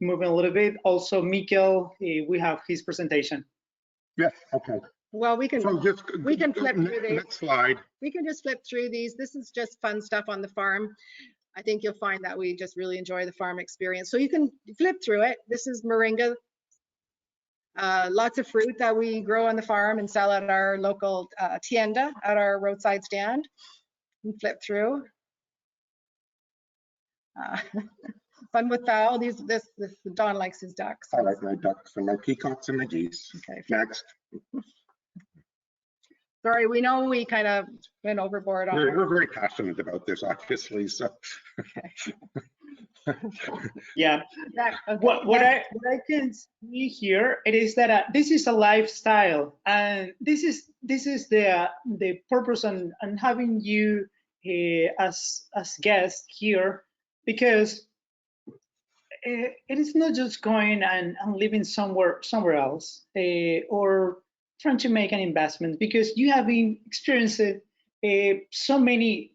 moving a little bit. Also, Mikel, we have his presentation. Yeah, okay. Well, we can flip through these. Next slide. We can just flip through these. This is just fun stuff on the farm. I think you'll find that we just really enjoy the farm experience. So you can flip through it. This is moringa. Lots of fruit that we grow on the farm and sell at our local tienda, at our roadside stand. And flip through. Fun with fowl. Don likes his ducks. I like my ducks and my peacocks and my geese. Okay. Next. Sorry, we know we kind of went overboard on We're very passionate about this, obviously. So. Okay. Yeah. What I can see here, it is that this is a lifestyle, and this is the purpose on having you as guest here, because it is not just going and living somewhere else or trying to make an investment, because you have been experiencing so many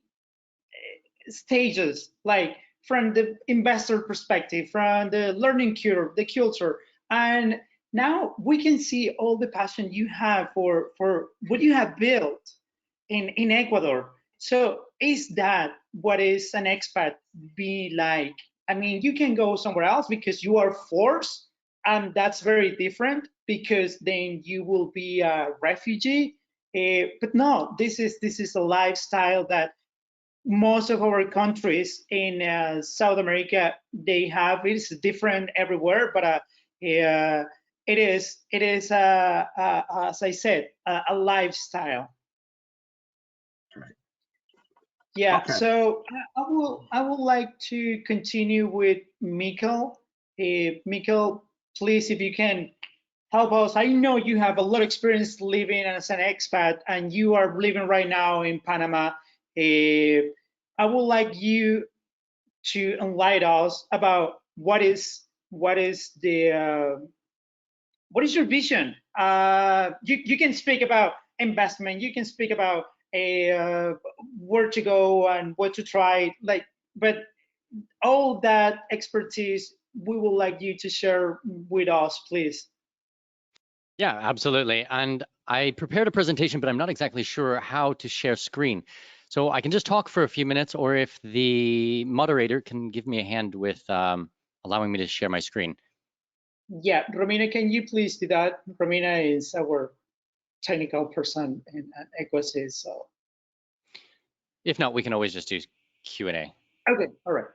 stages, like from the investor perspective, from the learning curve, the culture, and now we can see all the passion you have for what you have built in Ecuador. So is that what is an expat be like? I mean, you can go somewhere else because you are forced, and that's very different because then you will be a refugee. But no, this is a lifestyle that most of our countries in South America they have. It is different everywhere, but it is as I said a lifestyle. Yeah. Okay. So I would like to continue with Mikkel. Mikkel, please, if you can help us. I know you have a lot of experience living as an expat, and you are living right now in Panama. I would like you to enlighten us about what is the what is your vision? You can speak about investment. You can speak about where to go and what to try. But all that expertise, we would like you to share with us, please. Yeah, absolutely. And I prepared a presentation, but I'm not exactly sure how to share screen. So I can just talk for a few minutes, or if the moderator can give me a hand with allowing me to share my screen. Yeah, Romina, can you please do that? Romina is our technical person in EcuaAssist. So. If not, we can always just do Q&A. Okay, all right.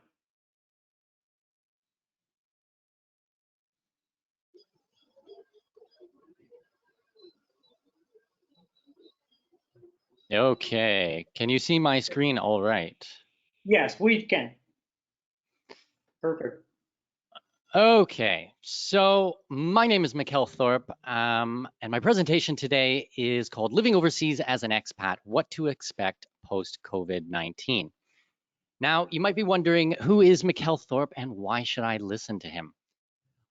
Okay, can you see my screen all right? Yes, we can. Perfect. Okay, so my name is Mikkel Thorpe, and my presentation today is called Living Overseas as an Expat, What to Expect Post-COVID-19. Now, you might be wondering, who is Mikkel Thorpe and why should I listen to him?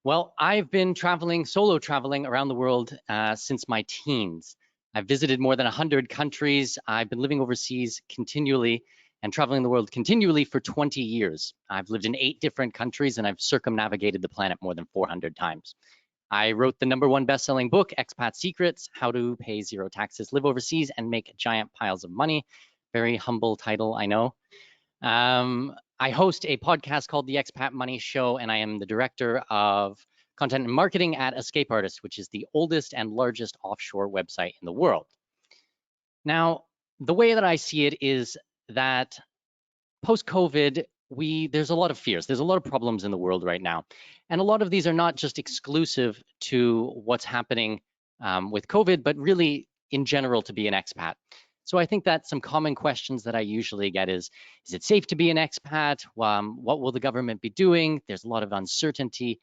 Well, I've been solo traveling around the world since my teens. I've visited more than 100 countries. I've been living overseas continually and traveling the world continually for 20 years. I've lived in 8 different countries and I've circumnavigated the planet more than 400 times. I wrote the #1 best-selling book, Expat Secrets, How to Pay Zero Taxes, Live Overseas, and Make Giant Piles of Money. Very humble title, I know. I host a podcast called The Expat Money Show, and I am the director of content and marketing at Escape Artist, which is the oldest and largest offshore website in the world. Now, the way that I see it is that post-COVID, there's a lot of fears. There's a lot of problems in the world right now. And a lot of these are not just exclusive to what's happening with COVID, but really in general to be an expat. So I think that some common questions that I usually get is it safe to be an expat? What will the government be doing? There's a lot of uncertainty.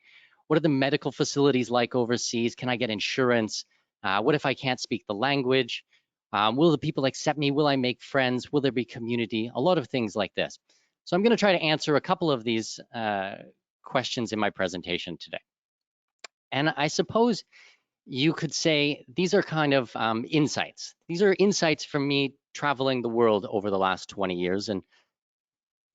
What are the medical facilities like overseas? Can I get insurance? What if I can't speak the language? Will the people accept me? Will I make friends? Will there be community? A lot of things like this. So I'm going to try to answer a couple of these questions in my presentation today. And I suppose you could say these are kind of insights. These are insights from me traveling the world over the last 20 years. And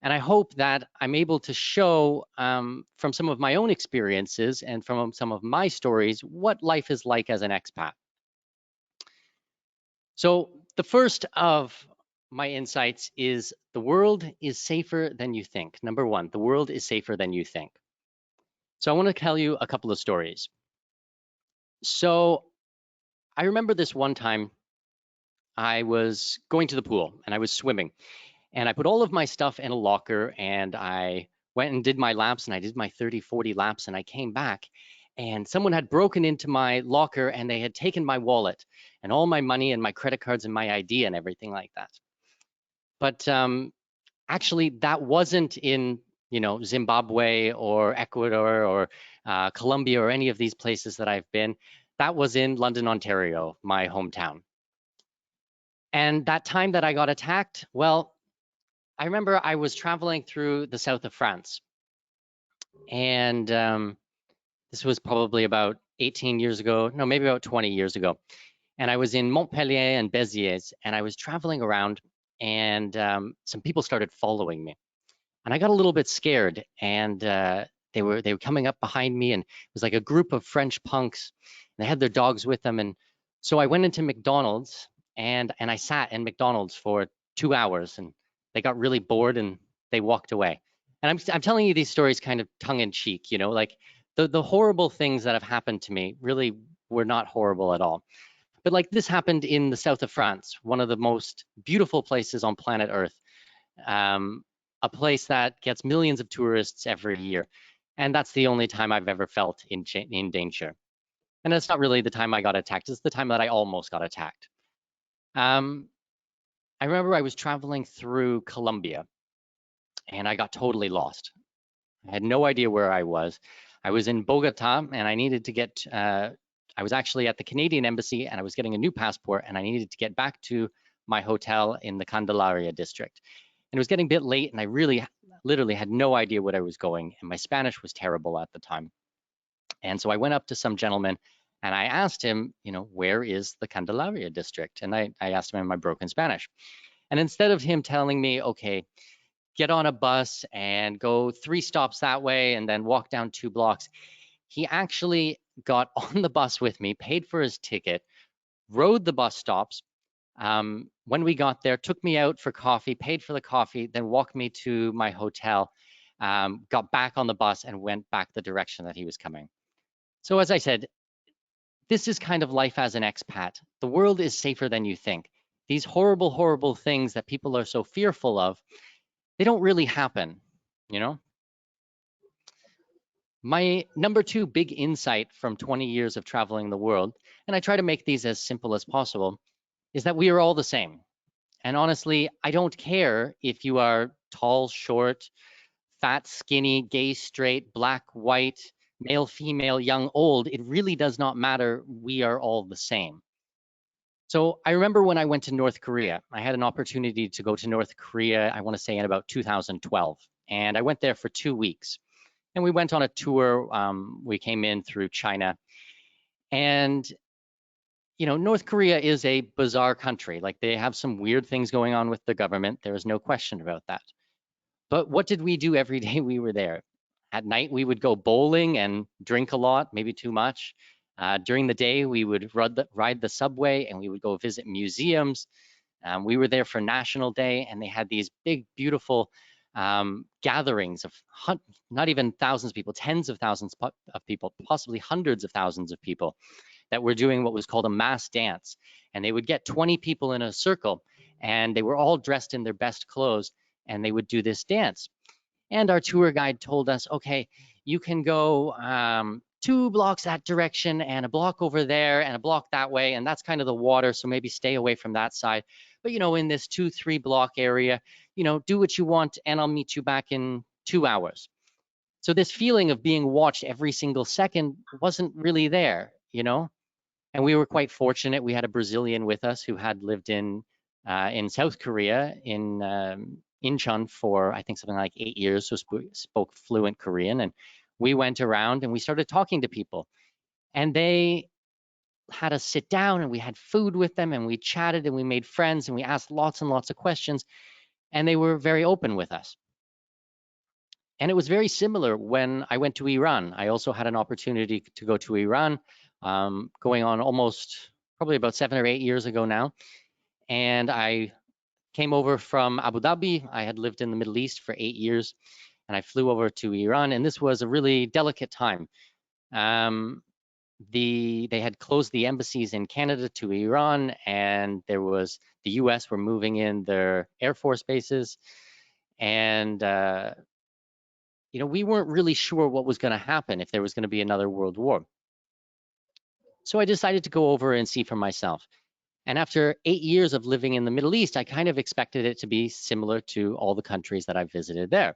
I hope that I'm able to show from some of my own experiences and from some of my stories what life is like as an expat. So the first of my insights is the world is safer than you think. #1, the world is safer than you think. So I want to tell you a couple of stories. So I remember this one time I was going to the pool and I was swimming and I put all of my stuff in a locker and I went and did my laps and I did my 30, 40 laps and I came back and someone had broken into my locker and they had taken my wallet and all my money and my credit cards and my ID and everything like that. But actually that wasn't in, Zimbabwe or Ecuador or Colombia or any of these places that I've been. That was in London, Ontario, my hometown. And that time that I got attacked, well, I remember I was traveling through the south of France. And this was probably about 18 years ago, no, maybe about 20 years ago. And I was in Montpellier and Béziers, and I was traveling around, and some people started following me. And I got a little bit scared, and they were coming up behind me, and it was like a group of French punks, and they had their dogs with them. And so I went into McDonald's, and I sat in McDonald's for 2 hours, and they got really bored and they walked away. And I'm telling you these stories kind of tongue in cheek, you know, like the horrible things that have happened to me really were not horrible at all. But like this happened in the south of France, one of the most beautiful places on planet Earth, a place that gets millions of tourists every year. And that's the only time I've ever felt in danger. And that's not really the time I got attacked. It's the time that I almost got attacked. I remember I was traveling through Colombia, and I got totally lost. I had no idea where I was. I was in Bogota, and I needed to get, I was actually at the Canadian embassy, and I was getting a new passport, and I needed to get back to my hotel in the Candelaria district. And it was getting a bit late, and I really literally had no idea where I was going, and my Spanish was terrible at the time. And so I went up to some gentleman, and I asked him, you know, where is the Candelaria district? And I asked him in my broken Spanish. And instead of him telling me, okay, get on a bus and go 3 stops that way and then walk down 2 blocks, he actually got on the bus with me, paid for his ticket, rode the bus stops. When we got there, took me out for coffee, paid for the coffee, then walked me to my hotel, got back on the bus and went back the direction that he was coming. So as I said, this is kind of life as an expat. The world is safer than you think. These horrible, horrible things that people are so fearful of, they don't really happen, you know? My number 2 big insight from 20 years of traveling the world, and I try to make these as simple as possible, is that we are all the same. And honestly, I don't care if you are tall, short, fat, skinny, gay, straight, black, white, male, female, young, old. It really does not matter. We are all the same. So I remember when I went to North Korea, I had an opportunity to go to North Korea, I want to say in about 2012. And I went there for 2 weeks. And we went on a tour. We came in through China. And, you know, North Korea is a bizarre country. Like, they have some weird things going on with the government. There is no question about that. But what did we do every day we were there? At night, we would go bowling and drink a lot, maybe too much. During the day, we would ride the subway and we would go visit museums. We were there for National Day, and they had these big, beautiful gatherings of not even thousands of people, tens of thousands of people, possibly hundreds of thousands of people that were doing what was called a mass dance. And they would get 20 people in a circle, and they were all dressed in their best clothes, and they would do this dance. And our tour guide told us, okay, you can go 2 blocks that direction and a block over there and a block that way, and that's kind of the water, so maybe stay away from that side. But, you know, in this 2-3 block area, you know, do what you want, and I'll meet you back in 2 hours. So this feeling of being watched every single second wasn't really there, you know? And we were quite fortunate. We had a Brazilian with us who had lived in South Korea, in Incheon, for I think something like 8 years, so spoke fluent Korean. And we went around and we started talking to people, and they had us sit down and we had food with them, and we chatted and we made friends, and we asked lots and lots of questions, and they were very open with us. And it was very similar when I went to Iran. I also had an opportunity to go to Iran, going on almost probably about 7 or 8 years ago now. And I came over from Abu Dhabi. I had lived in the Middle East for 8 years, and I flew over to Iran, and this was a really delicate time. They had closed the embassies in Canada to Iran, and there was the US were moving in their Air Force bases. And, you know, we weren't really sure what was going to happen, if there was going to be another world war. So I decided to go over and see for myself. And after 8 years of living in the Middle East, I kind of expected it to be similar to all the countries that I visited there.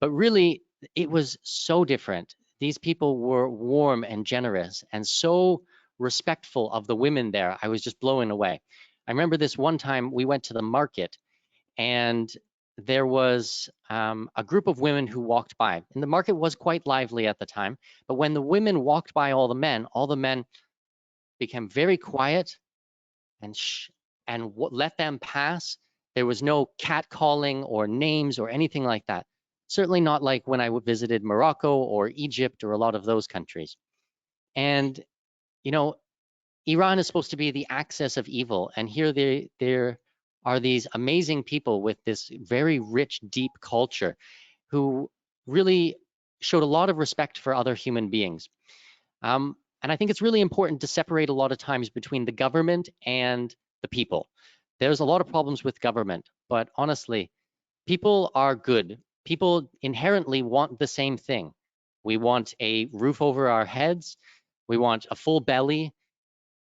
But really, it was so different. These people were warm and generous and so respectful of the women there. I was just blown away. I remember this one time we went to the market, and there was a group of women who walked by. And the market was quite lively at the time. But when the women walked by all the men became very quiet and let them pass. There was no catcalling or names or anything like that. certainly not like when I visited Morocco or Egypt or a lot of those countries. And, Iran is supposed to be the axis of evil. And here there are these amazing people with this very rich, deep culture who really showed a lot of respect for other human beings. And I think it's really important to separate a lot of times between the government and the people. There's a lot of problems with government, but honestly, people are good. People inherently want the same thing. We want a roof over our heads. We want a full belly.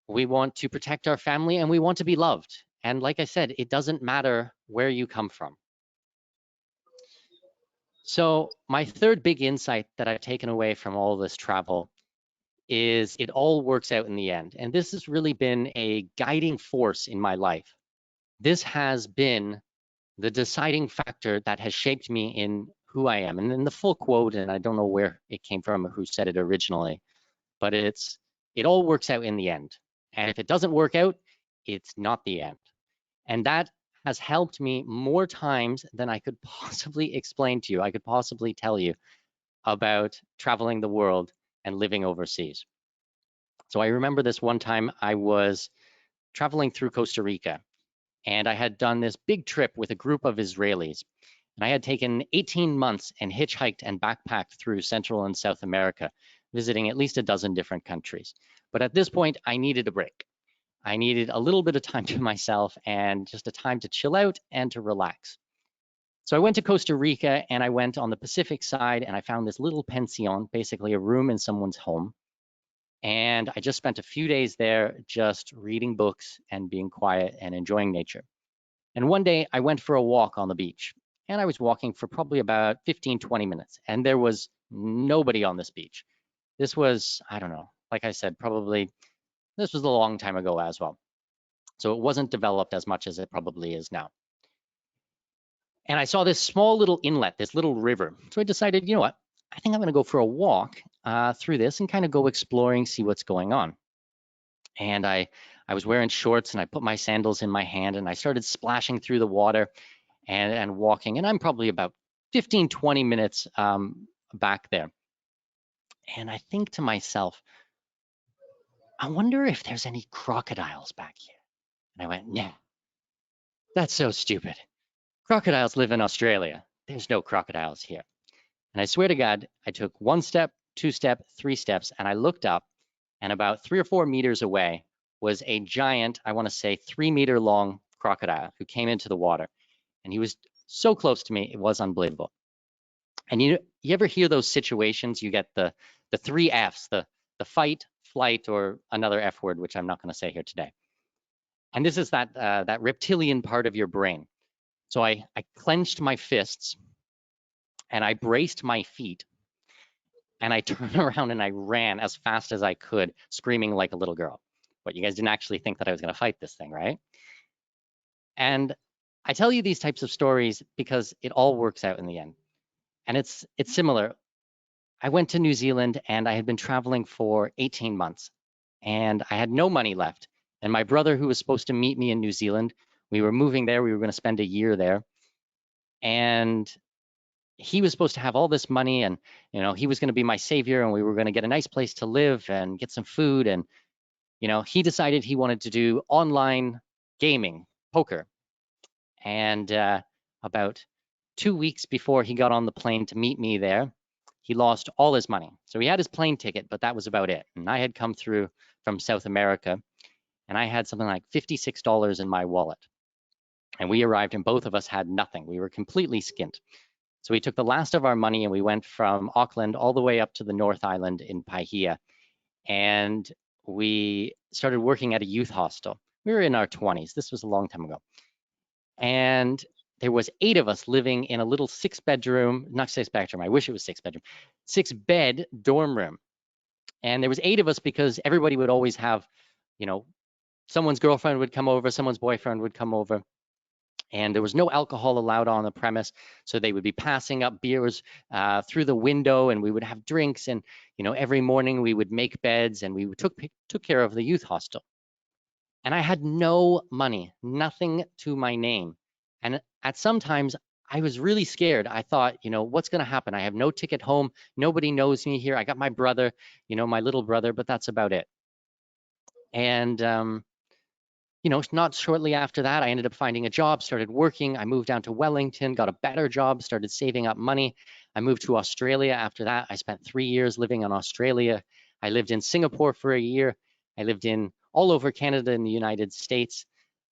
We want to protect our family, and we want to be loved. And like I said, it doesn't matter where you come from. So my third big insight that I've taken away from all this travel is it all works out in the end. And this has really been a guiding force in my life. This has been the deciding factor that has shaped me in who I am. And then the full quote, and I don't know where it came from or who said it originally, but it all works out in the end. And if it doesn't work out, it's not the end. And that has helped me more times than I could possibly explain to you. I could possibly tell you about traveling the world and living overseas. So I remember this one time I was traveling through Costa Rica, and I had done this big trip with a group of Israelis. And I had taken 18 months and hitchhiked and backpacked through Central and South America, visiting at least a dozen different countries. But at this point, I needed a break. I needed a little bit of time to myself and just a time to chill out and to relax. So I went to Costa Rica, and I went on the Pacific side, and I found this little pension, basically a room in someone's home. And I just spent a few days there just reading books and being quiet and enjoying nature. And one day I went for a walk on the beach, and I was walking for probably about 15, 20 minutes, and there was nobody on this beach. This was, I don't know, like I said, this was a long time ago as well. So it wasn't developed as much as it probably is now. And I saw this small little inlet, this little river. So I decided, you know what, I think I'm going to go for a walk through this and kind of go exploring, see what's going on. And I was wearing shorts, and I put my sandals in my hand, and I started splashing through the water and walking. And I'm probably about 15, 20 minutes back there. And I think to myself, I wonder if there's any crocodiles back here. And I went, yeah, that's so stupid. Crocodiles live in Australia. There's no crocodiles here. And I swear to God, I took 1 step, 2 steps, 3 steps, and I looked up, and about 3 or 4 meters away was a giant, I want to say 3-meter long crocodile who came into the water. And he was so close to me, it was unbelievable. And you ever hear those situations? You get the 3 Fs, the fight, flight, or another F word, which I'm not going to say here today. And this is that reptilian part of your brain. So I clenched my fists, and I braced my feet, and I turned around and I ran as fast as I could, screaming like a little girl. But you guys didn't actually think that I was going to fight this thing, right? And I tell you these types of stories because it all works out in the end. And it's similar. I went to New Zealand, and I had been traveling for 18 months, and I had no money left. And my brother, who was supposed to meet me in New Zealand, we were moving there. We were going to spend a year there. And he was supposed to have all this money, and he was going to be my savior, and we were going to get a nice place to live and get some food. And he decided he wanted to do online gaming, poker. And about 2 weeks before he got on the plane to meet me there, he lost all his money. So he had his plane ticket, but that was about it. And I had come through from South America, and I had something like $56 in my wallet. And we arrived, and both of us had nothing. We were completely skint. So we took the last of our money, and we went from Auckland all the way up to the North Island in Paihia. And we started working at a youth hostel. We were in our 20s. This was a long time ago. And there was 8 of us living in a little 6-bedroom, not 6-bedroom, I wish it was 6-bedroom, 6-bed dorm room. And there was 8 of us because everybody would always have, someone's girlfriend would come over, someone's boyfriend would come over. And there was no alcohol allowed on the premise. So they would be passing up beers through the window, and we would have drinks. And, every morning we would make beds, and we took care of the youth hostel. And I had no money, nothing to my name. And at some times I was really scared. I thought, what's going to happen? I have no ticket home. Nobody knows me here. I got my brother, my little brother, but that's about it. And, not shortly after that, I ended up finding a job, started working. I moved down to Wellington, got a better job, started saving up money. I moved to Australia after that. I spent 3 years living in Australia. I lived in Singapore for a year. I lived in all over Canada and the United States.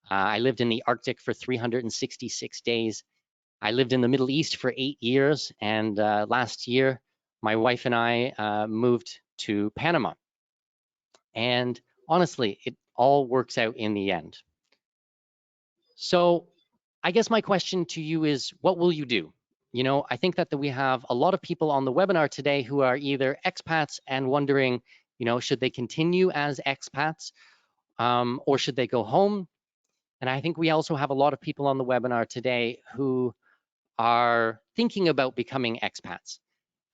I lived in the Arctic for 366 days. I lived in the Middle East for 8 years, and last year, my wife and I moved to Panama. And honestly, it all works out in the end. So I guess my question to you is, what will you do? I think that we have a lot of people on the webinar today who are either expats and wondering, should they continue as expats or should they go home? And I think we also have a lot of people on the webinar today who are thinking about becoming expats.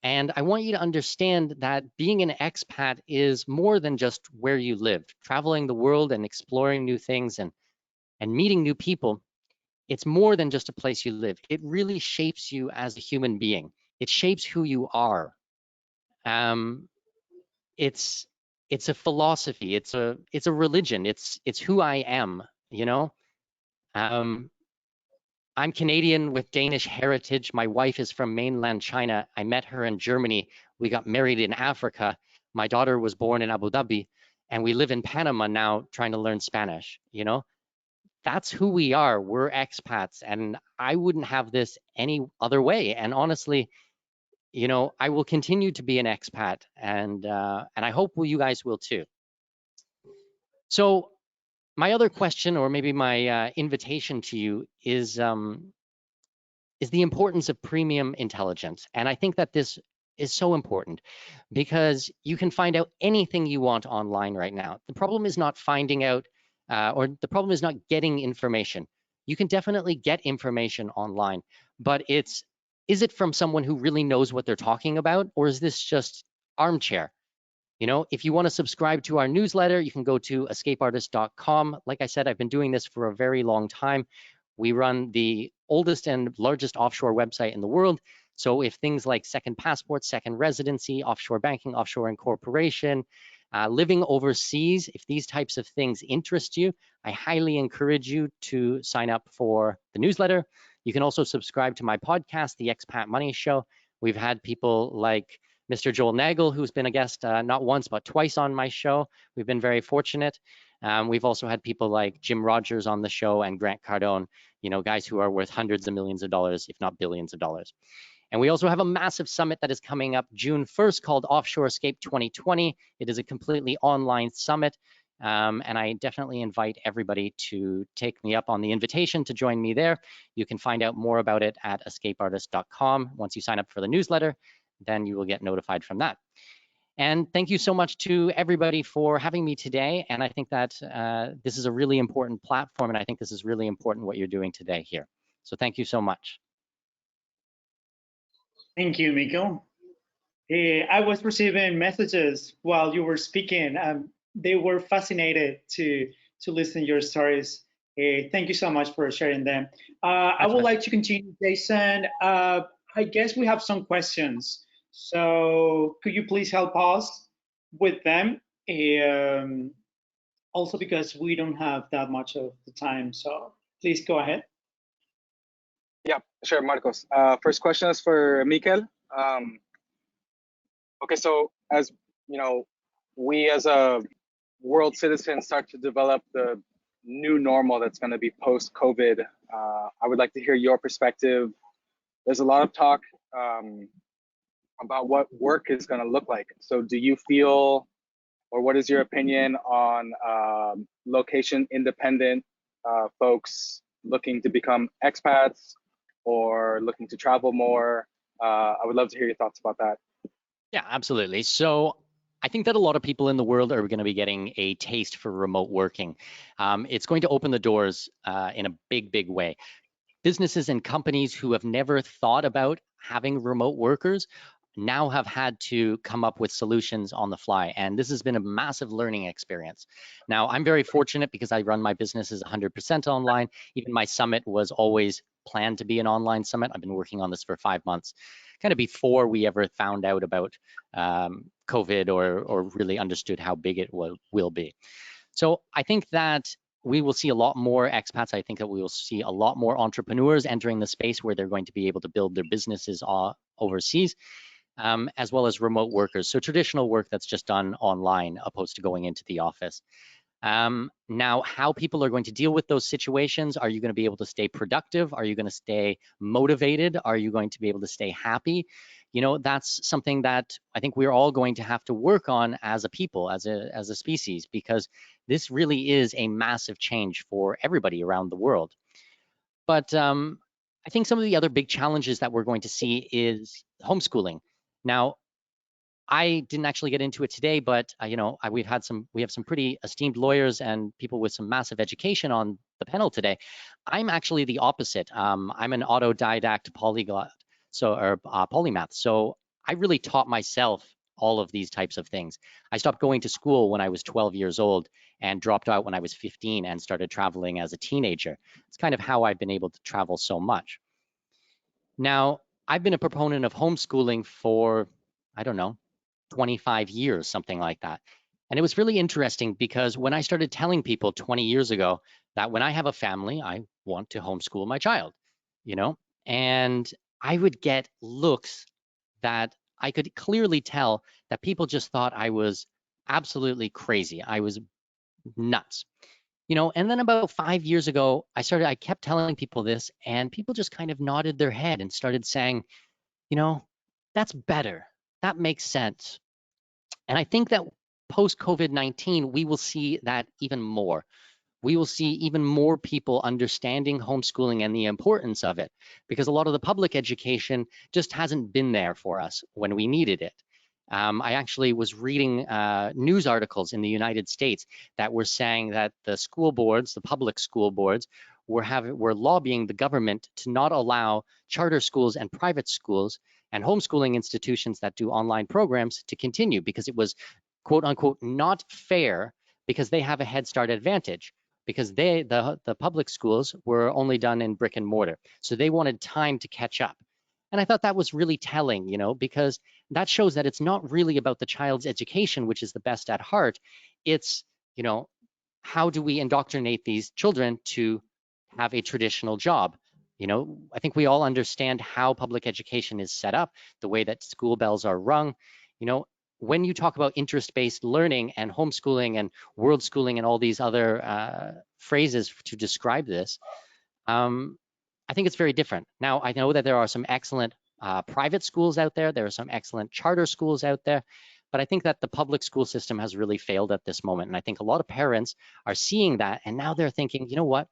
And I want you to understand that being an expat is more than just where you live. Traveling the world and exploring new things and meeting new people, it's more than just a place you live. It really shapes you as a human being. It shapes who you are. It's a philosophy. It's a religion. It's who I am. I'm Canadian with Danish heritage. My wife is from mainland China. I met her in Germany. We got married in Africa. My daughter was born in Abu Dhabi, and we live in Panama now trying to learn Spanish. That's who we are. We're expats, and I wouldn't have this any other way. And honestly, I will continue to be an expat, and I hope you guys will too. So my other question, or maybe my invitation to you, is the importance of premium intelligence. And I think that this is so important because you can find out anything you want online right now. The problem is not finding out, or the problem is not getting information. You can definitely get information online, but is it from someone who really knows what they're talking about, or is this just armchair? If you want to subscribe to our newsletter, you can go to escapeartist.com. Like I said, I've been doing this for a very long time. We run the oldest and largest offshore website in the world. So if things like second passport, second residency, offshore banking, offshore incorporation, living overseas, if these types of things interest you, I highly encourage you to sign up for the newsletter. You can also subscribe to my podcast, The Expat Money Show. We've had people like Mr. Joel Nagel, who's been a guest not once, but twice on my show. We've been very fortunate. We've also had people like Jim Rogers on the show and Grant Cardone, guys who are worth hundreds of millions of dollars, if not billions of dollars. And we also have a massive summit that is coming up June 1st called Offshore Escape 2020. It is a completely online summit. And I definitely invite everybody to take me up on the invitation to join me there. You can find out more about it at escapeartist.com. Once you sign up for the newsletter, then you will get notified from that. And thank you so much to everybody for having me today. And I think that this is a really important platform, and I think this is really important what you're doing today here. So thank you so much. Thank you, Miguel. I was receiving messages while you were speaking. They were fascinated to listen to your stories. Thank you so much for sharing them. I would like to continue, Jason. I guess we have some questions. So could you please help us with them? Also because we don't have that much of the time, so please go ahead. Yeah, sure, Marcos. First question is for Mikel. Okay, so as you know, we as a world citizen start to develop the new normal that's going to be post-COVID. I would like to hear your perspective. There's a lot of talk about what work is going to look like. So do you feel, or what is your opinion on location independent folks looking to become expats or looking to travel more? I would love to hear your thoughts about that. Yeah, absolutely. So I think that a lot of people in the world are going to be getting a taste for remote working. It's going to open the doors in a big, big way. Businesses and companies who have never thought about having remote workers now have had to come up with solutions on the fly. And this has been a massive learning experience. Now, I'm very fortunate because I run my business as 100% online. Even my summit was always planned to be an online summit. I've been working on this for 5 months, kind of before we ever found out about COVID or really understood how big it will be. So I think that we will see a lot more expats. I think that we will see a lot more entrepreneurs entering the space where they're going to be able to build their businesses overseas, as well as remote workers. So traditional work that's just done online opposed to going into the office. Now, how people are going to deal with those situations, are you going to be able to stay productive? Are you going to stay motivated? Are you going to be able to stay happy? You know, that's something that I think we're all going to have to work on as a people, as a species, because this really is a massive change for everybody around the world. But I think some of the other big challenges that we're going to see is homeschooling. Now, I didn't actually get into it today, but you know, we have some pretty esteemed lawyers and people with some massive education on the panel today. I'm actually the opposite. I'm an autodidact polyglot, polymath. So I really taught myself all of these types of things. I stopped going to school when I was 12 years old and dropped out when I was 15 and started traveling as a teenager. It's kind of how I've been able to travel so much. Now, I've been a proponent of homeschooling for, I don't know, 25 years, something like that. And it was really interesting because when I started telling people 20 years ago that when I have a family, I want to homeschool my child, you know, and I would get looks that I could clearly tell that people just thought I was absolutely crazy. I was nuts, you know. And then about 5 years ago, I kept telling people this, and people just kind of nodded their head and started saying, you know, that's better. That makes sense. And I think that post-COVID-19, we will see that even more. We will see even more people understanding homeschooling and the importance of it, because a lot of the public education just hasn't been there for us when we needed it. I actually was reading news articles in the United States that were saying that the school boards, the public school boards, were lobbying the government to not allow charter schools and private schools and homeschooling institutions that do online programs to continue, because it was, quote unquote, not fair, because they have a head start advantage, because the public schools were only done in brick and mortar. So they wanted time to catch up. And I thought that was really telling, you know, because that shows that it's not really about the child's education, which is the best at heart. It's, you know, how do we indoctrinate these children to have a traditional job? You know, I think we all understand how public education is set up, the way that school bells are rung. You know, when you talk about interest-based learning and homeschooling and world schooling and all these other phrases to describe this, I think it's very different. Now, I know that there are some excellent private schools out there. There are some excellent charter schools out there. But I think that the public school system has really failed at this moment. And I think a lot of parents are seeing that. And now they're thinking, you know what?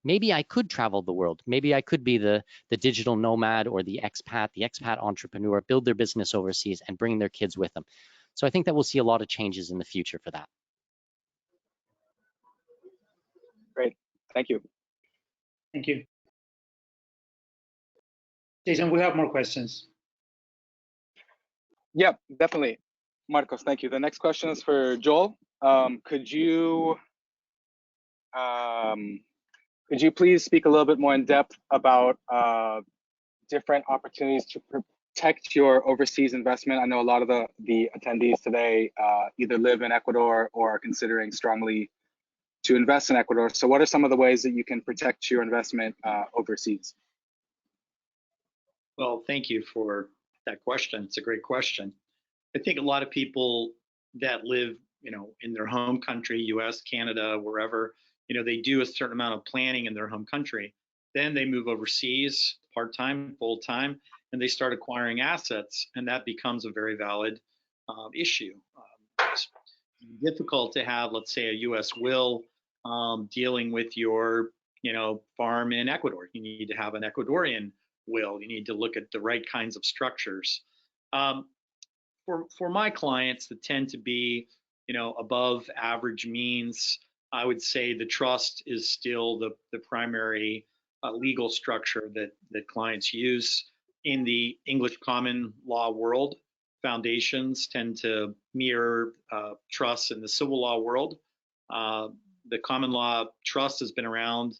Maybe I could travel the world. Maybe I could be the digital nomad or the expat entrepreneur, build their business overseas and bring their kids with them. So I think that we'll see a lot of changes in the future for that. Great, thank you. Thank you. Jason, we have more questions. Yep, definitely. Marcos, thank you. The next question is for Joel. Could you please speak a little bit more in depth about different opportunities to protect your overseas investment? I know a lot of the attendees today either live in Ecuador or are considering strongly to invest in Ecuador. So what are some of the ways that you can protect your investment overseas? Well, thank you for that question. It's a great question. I think a lot of people that live, you know, in their home country, US, Canada, wherever, you know, they do a certain amount of planning in their home country. Then they move overseas, part-time, full-time, and they start acquiring assets, and that becomes a very valid issue. It's difficult to have, let's say, a US will dealing with your, you know, farm in Ecuador. You need to have an Ecuadorian will. You need to look at the right kinds of structures. For my clients that tend to be, you know, above average means, I would say the trust is still the primary legal structure that clients use. In the English common law world, foundations tend to mirror trusts in the civil law world. The common law trust has been around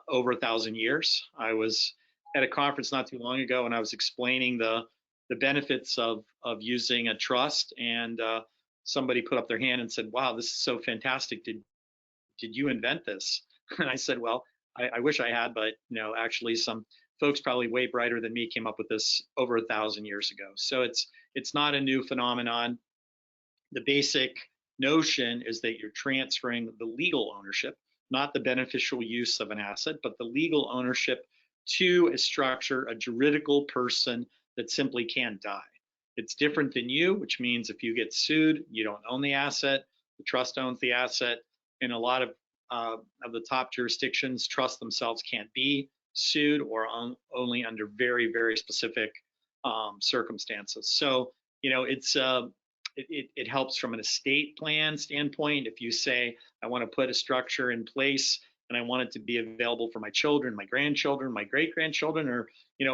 over 1,000 years. I was at a conference not too long ago, and I was explaining the benefits of using a trust, and somebody put up their hand and said, "Wow, this is so fantastic! Did you invent this?" And I said, "Well, I wish I had, but actually, some folks probably way brighter than me came up with this over 1,000 years ago." So it's not a new phenomenon. The basic notion is that you're transferring the legal ownership, not the beneficial use of an asset, but the legal ownership to a structure, a juridical person that simply can't die. It's different than you, which means if you get sued, you don't own the asset, the trust owns the asset. In a lot of the top jurisdictions, trusts themselves can't be sued or only under very, very specific circumstances. So, it helps from an estate plan standpoint. If you say, I want to put a structure in place and I want it to be available for my children, my grandchildren, my great-grandchildren, or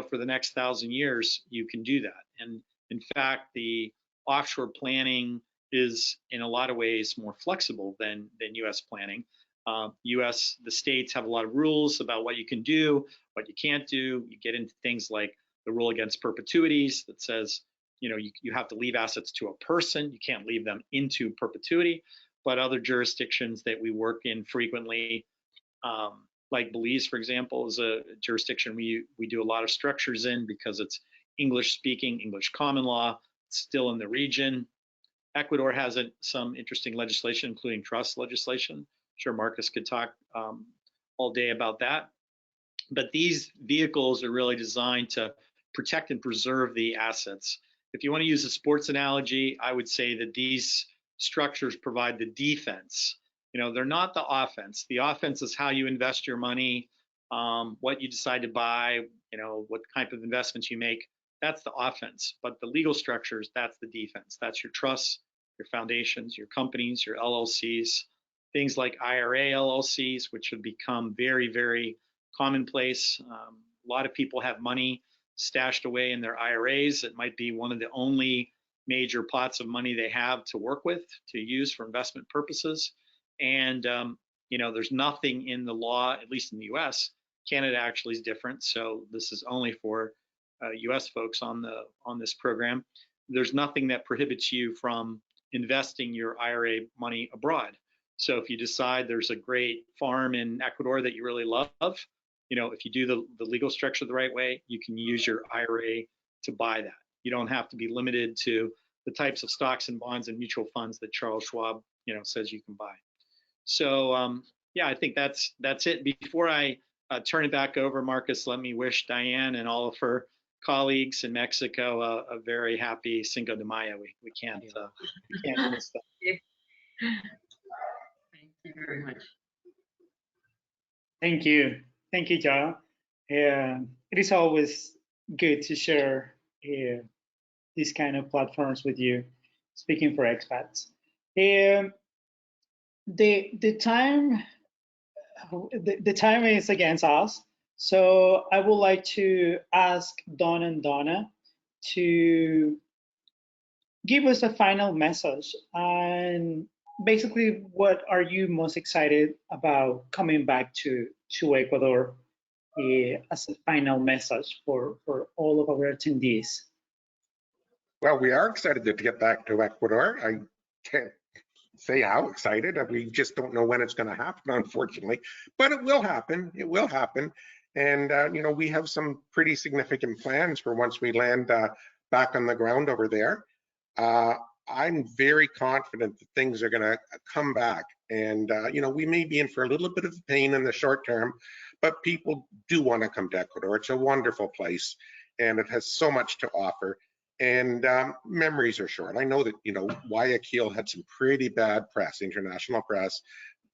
for the next 1,000 years, you can do that. And in fact, the offshore planning is in a lot of ways more flexible than U.S. planning. The states have a lot of rules about what you can do, what you can't do. You get into things like the rule against perpetuities that says, you have to leave assets to a person. You can't leave them into perpetuity. But other jurisdictions that we work in frequently, like Belize, for example, is a jurisdiction we do a lot of structures in because it's English speaking, English common law, it's still in the region. Ecuador has some interesting legislation, including trust legislation. I'm sure Marcus could talk all day about that. But these vehicles are really designed to protect and preserve the assets. If you want to use a sports analogy, I would say that these structures provide the defense. They're not the offense. The offense is how you invest your money, what you decide to buy, what type of investments you make. That's the offense. But the legal structures, that's the defense. That's your trusts, your foundations, your companies, your LLCs, things like IRA LLCs, which have become very, very commonplace. A lot of people have money stashed away in their IRAs. It might be one of the only major pots of money they have to work with, to use for investment purposes. And, there's nothing in the law, at least in the US. Canada actually is different. So this is only for US folks on this program. There's nothing that prohibits you from investing your IRA money abroad. So if you decide there's a great farm in Ecuador that you really love, if you do the legal structure the right way, you can use your IRA to buy that. You don't have to be limited to the types of stocks and bonds and mutual funds that Charles Schwab, says you can buy. So I think that's it. Before I turn it back over, Marcus, let me wish Diane and all of her colleagues in Mexico a very happy Cinco de Mayo. We can't miss that. Thank you very much. Thank you, John. It is always good to share these kind of platforms with you, speaking for expats. The time is against us, so I would like to ask Don and Donna to give us a final message and basically what are you most excited about coming back to Ecuador as a final message for all of our attendees. Well, we are excited to get back to Ecuador. I can't say how excited. We just don't know when it's going to happen, unfortunately, but it will happen. It will happen. And, we have some pretty significant plans for once we land back on the ground over there. I'm very confident that things are going to come back. And, we may be in for a little bit of pain in the short term, but people do want to come to Ecuador. It's a wonderful place and it has so much to offer. And memories are short. I know that, Guayaquil had some pretty bad press, international press,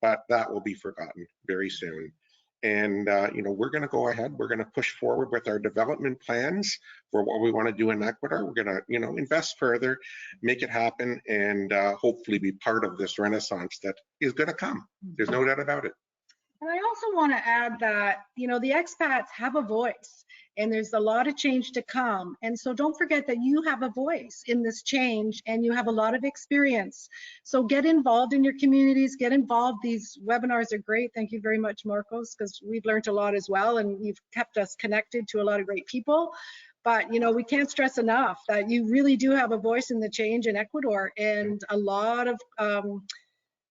but that will be forgotten very soon. And, we're going to go ahead. We're going to push forward with our development plans for what we want to do in Ecuador. We're going to, invest further, make it happen, and hopefully be part of this renaissance that is going to come. There's no doubt about it. And I also want to add that, you know, the expats have a voice and there's a lot of change to come. And so don't forget that you have a voice in this change and you have a lot of experience. So get involved in your communities, get involved. These webinars are great. Thank you very much, Marcos, because we've learned a lot as well and you've kept us connected to a lot of great people. But, you know, we can't stress enough that you really do have a voice in the change in Ecuador and a lot of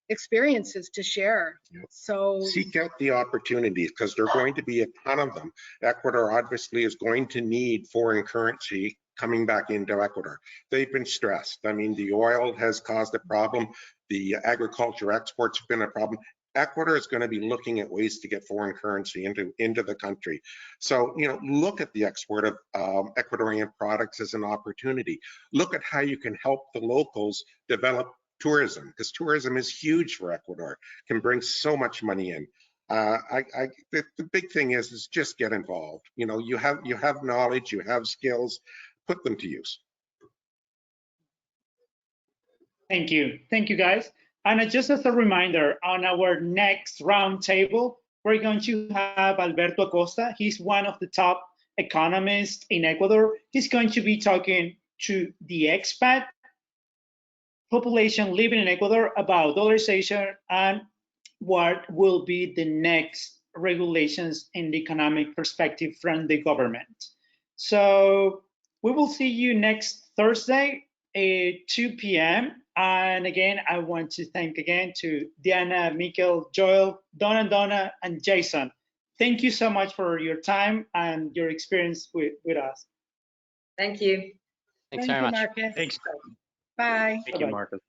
experiences to share. So seek out the opportunities because there are going to be a ton of them. Ecuador obviously is going to need foreign currency coming back into Ecuador. They've been stressed. I mean, the oil has caused a problem. The agriculture exports have been a problem. Ecuador is going to be looking at ways to get foreign currency into the country. So, you know, look at the export of Ecuadorian products as an opportunity. Look at how you can help the locals develop tourism, because tourism is huge for Ecuador, can bring so much money in. The big thing is just get involved. You know, you have knowledge, you have skills, put them to use. Thank you guys. And just as a reminder, on our next roundtable, we're going to have Alberto Acosta. He's one of the top economists in Ecuador. He's going to be talking to the expat population living in Ecuador about dollarization and what will be the next regulations in the economic perspective from the government. So we will see you next Thursday at 2 p.m. And again, I want to thank again to Diana, Mikel, Joel, Donna, and Jason. Thank you so much for your time and your experience with us. Thank you. Thanks very much. Marcus. Thanks. Bye. Thank you, Marcus.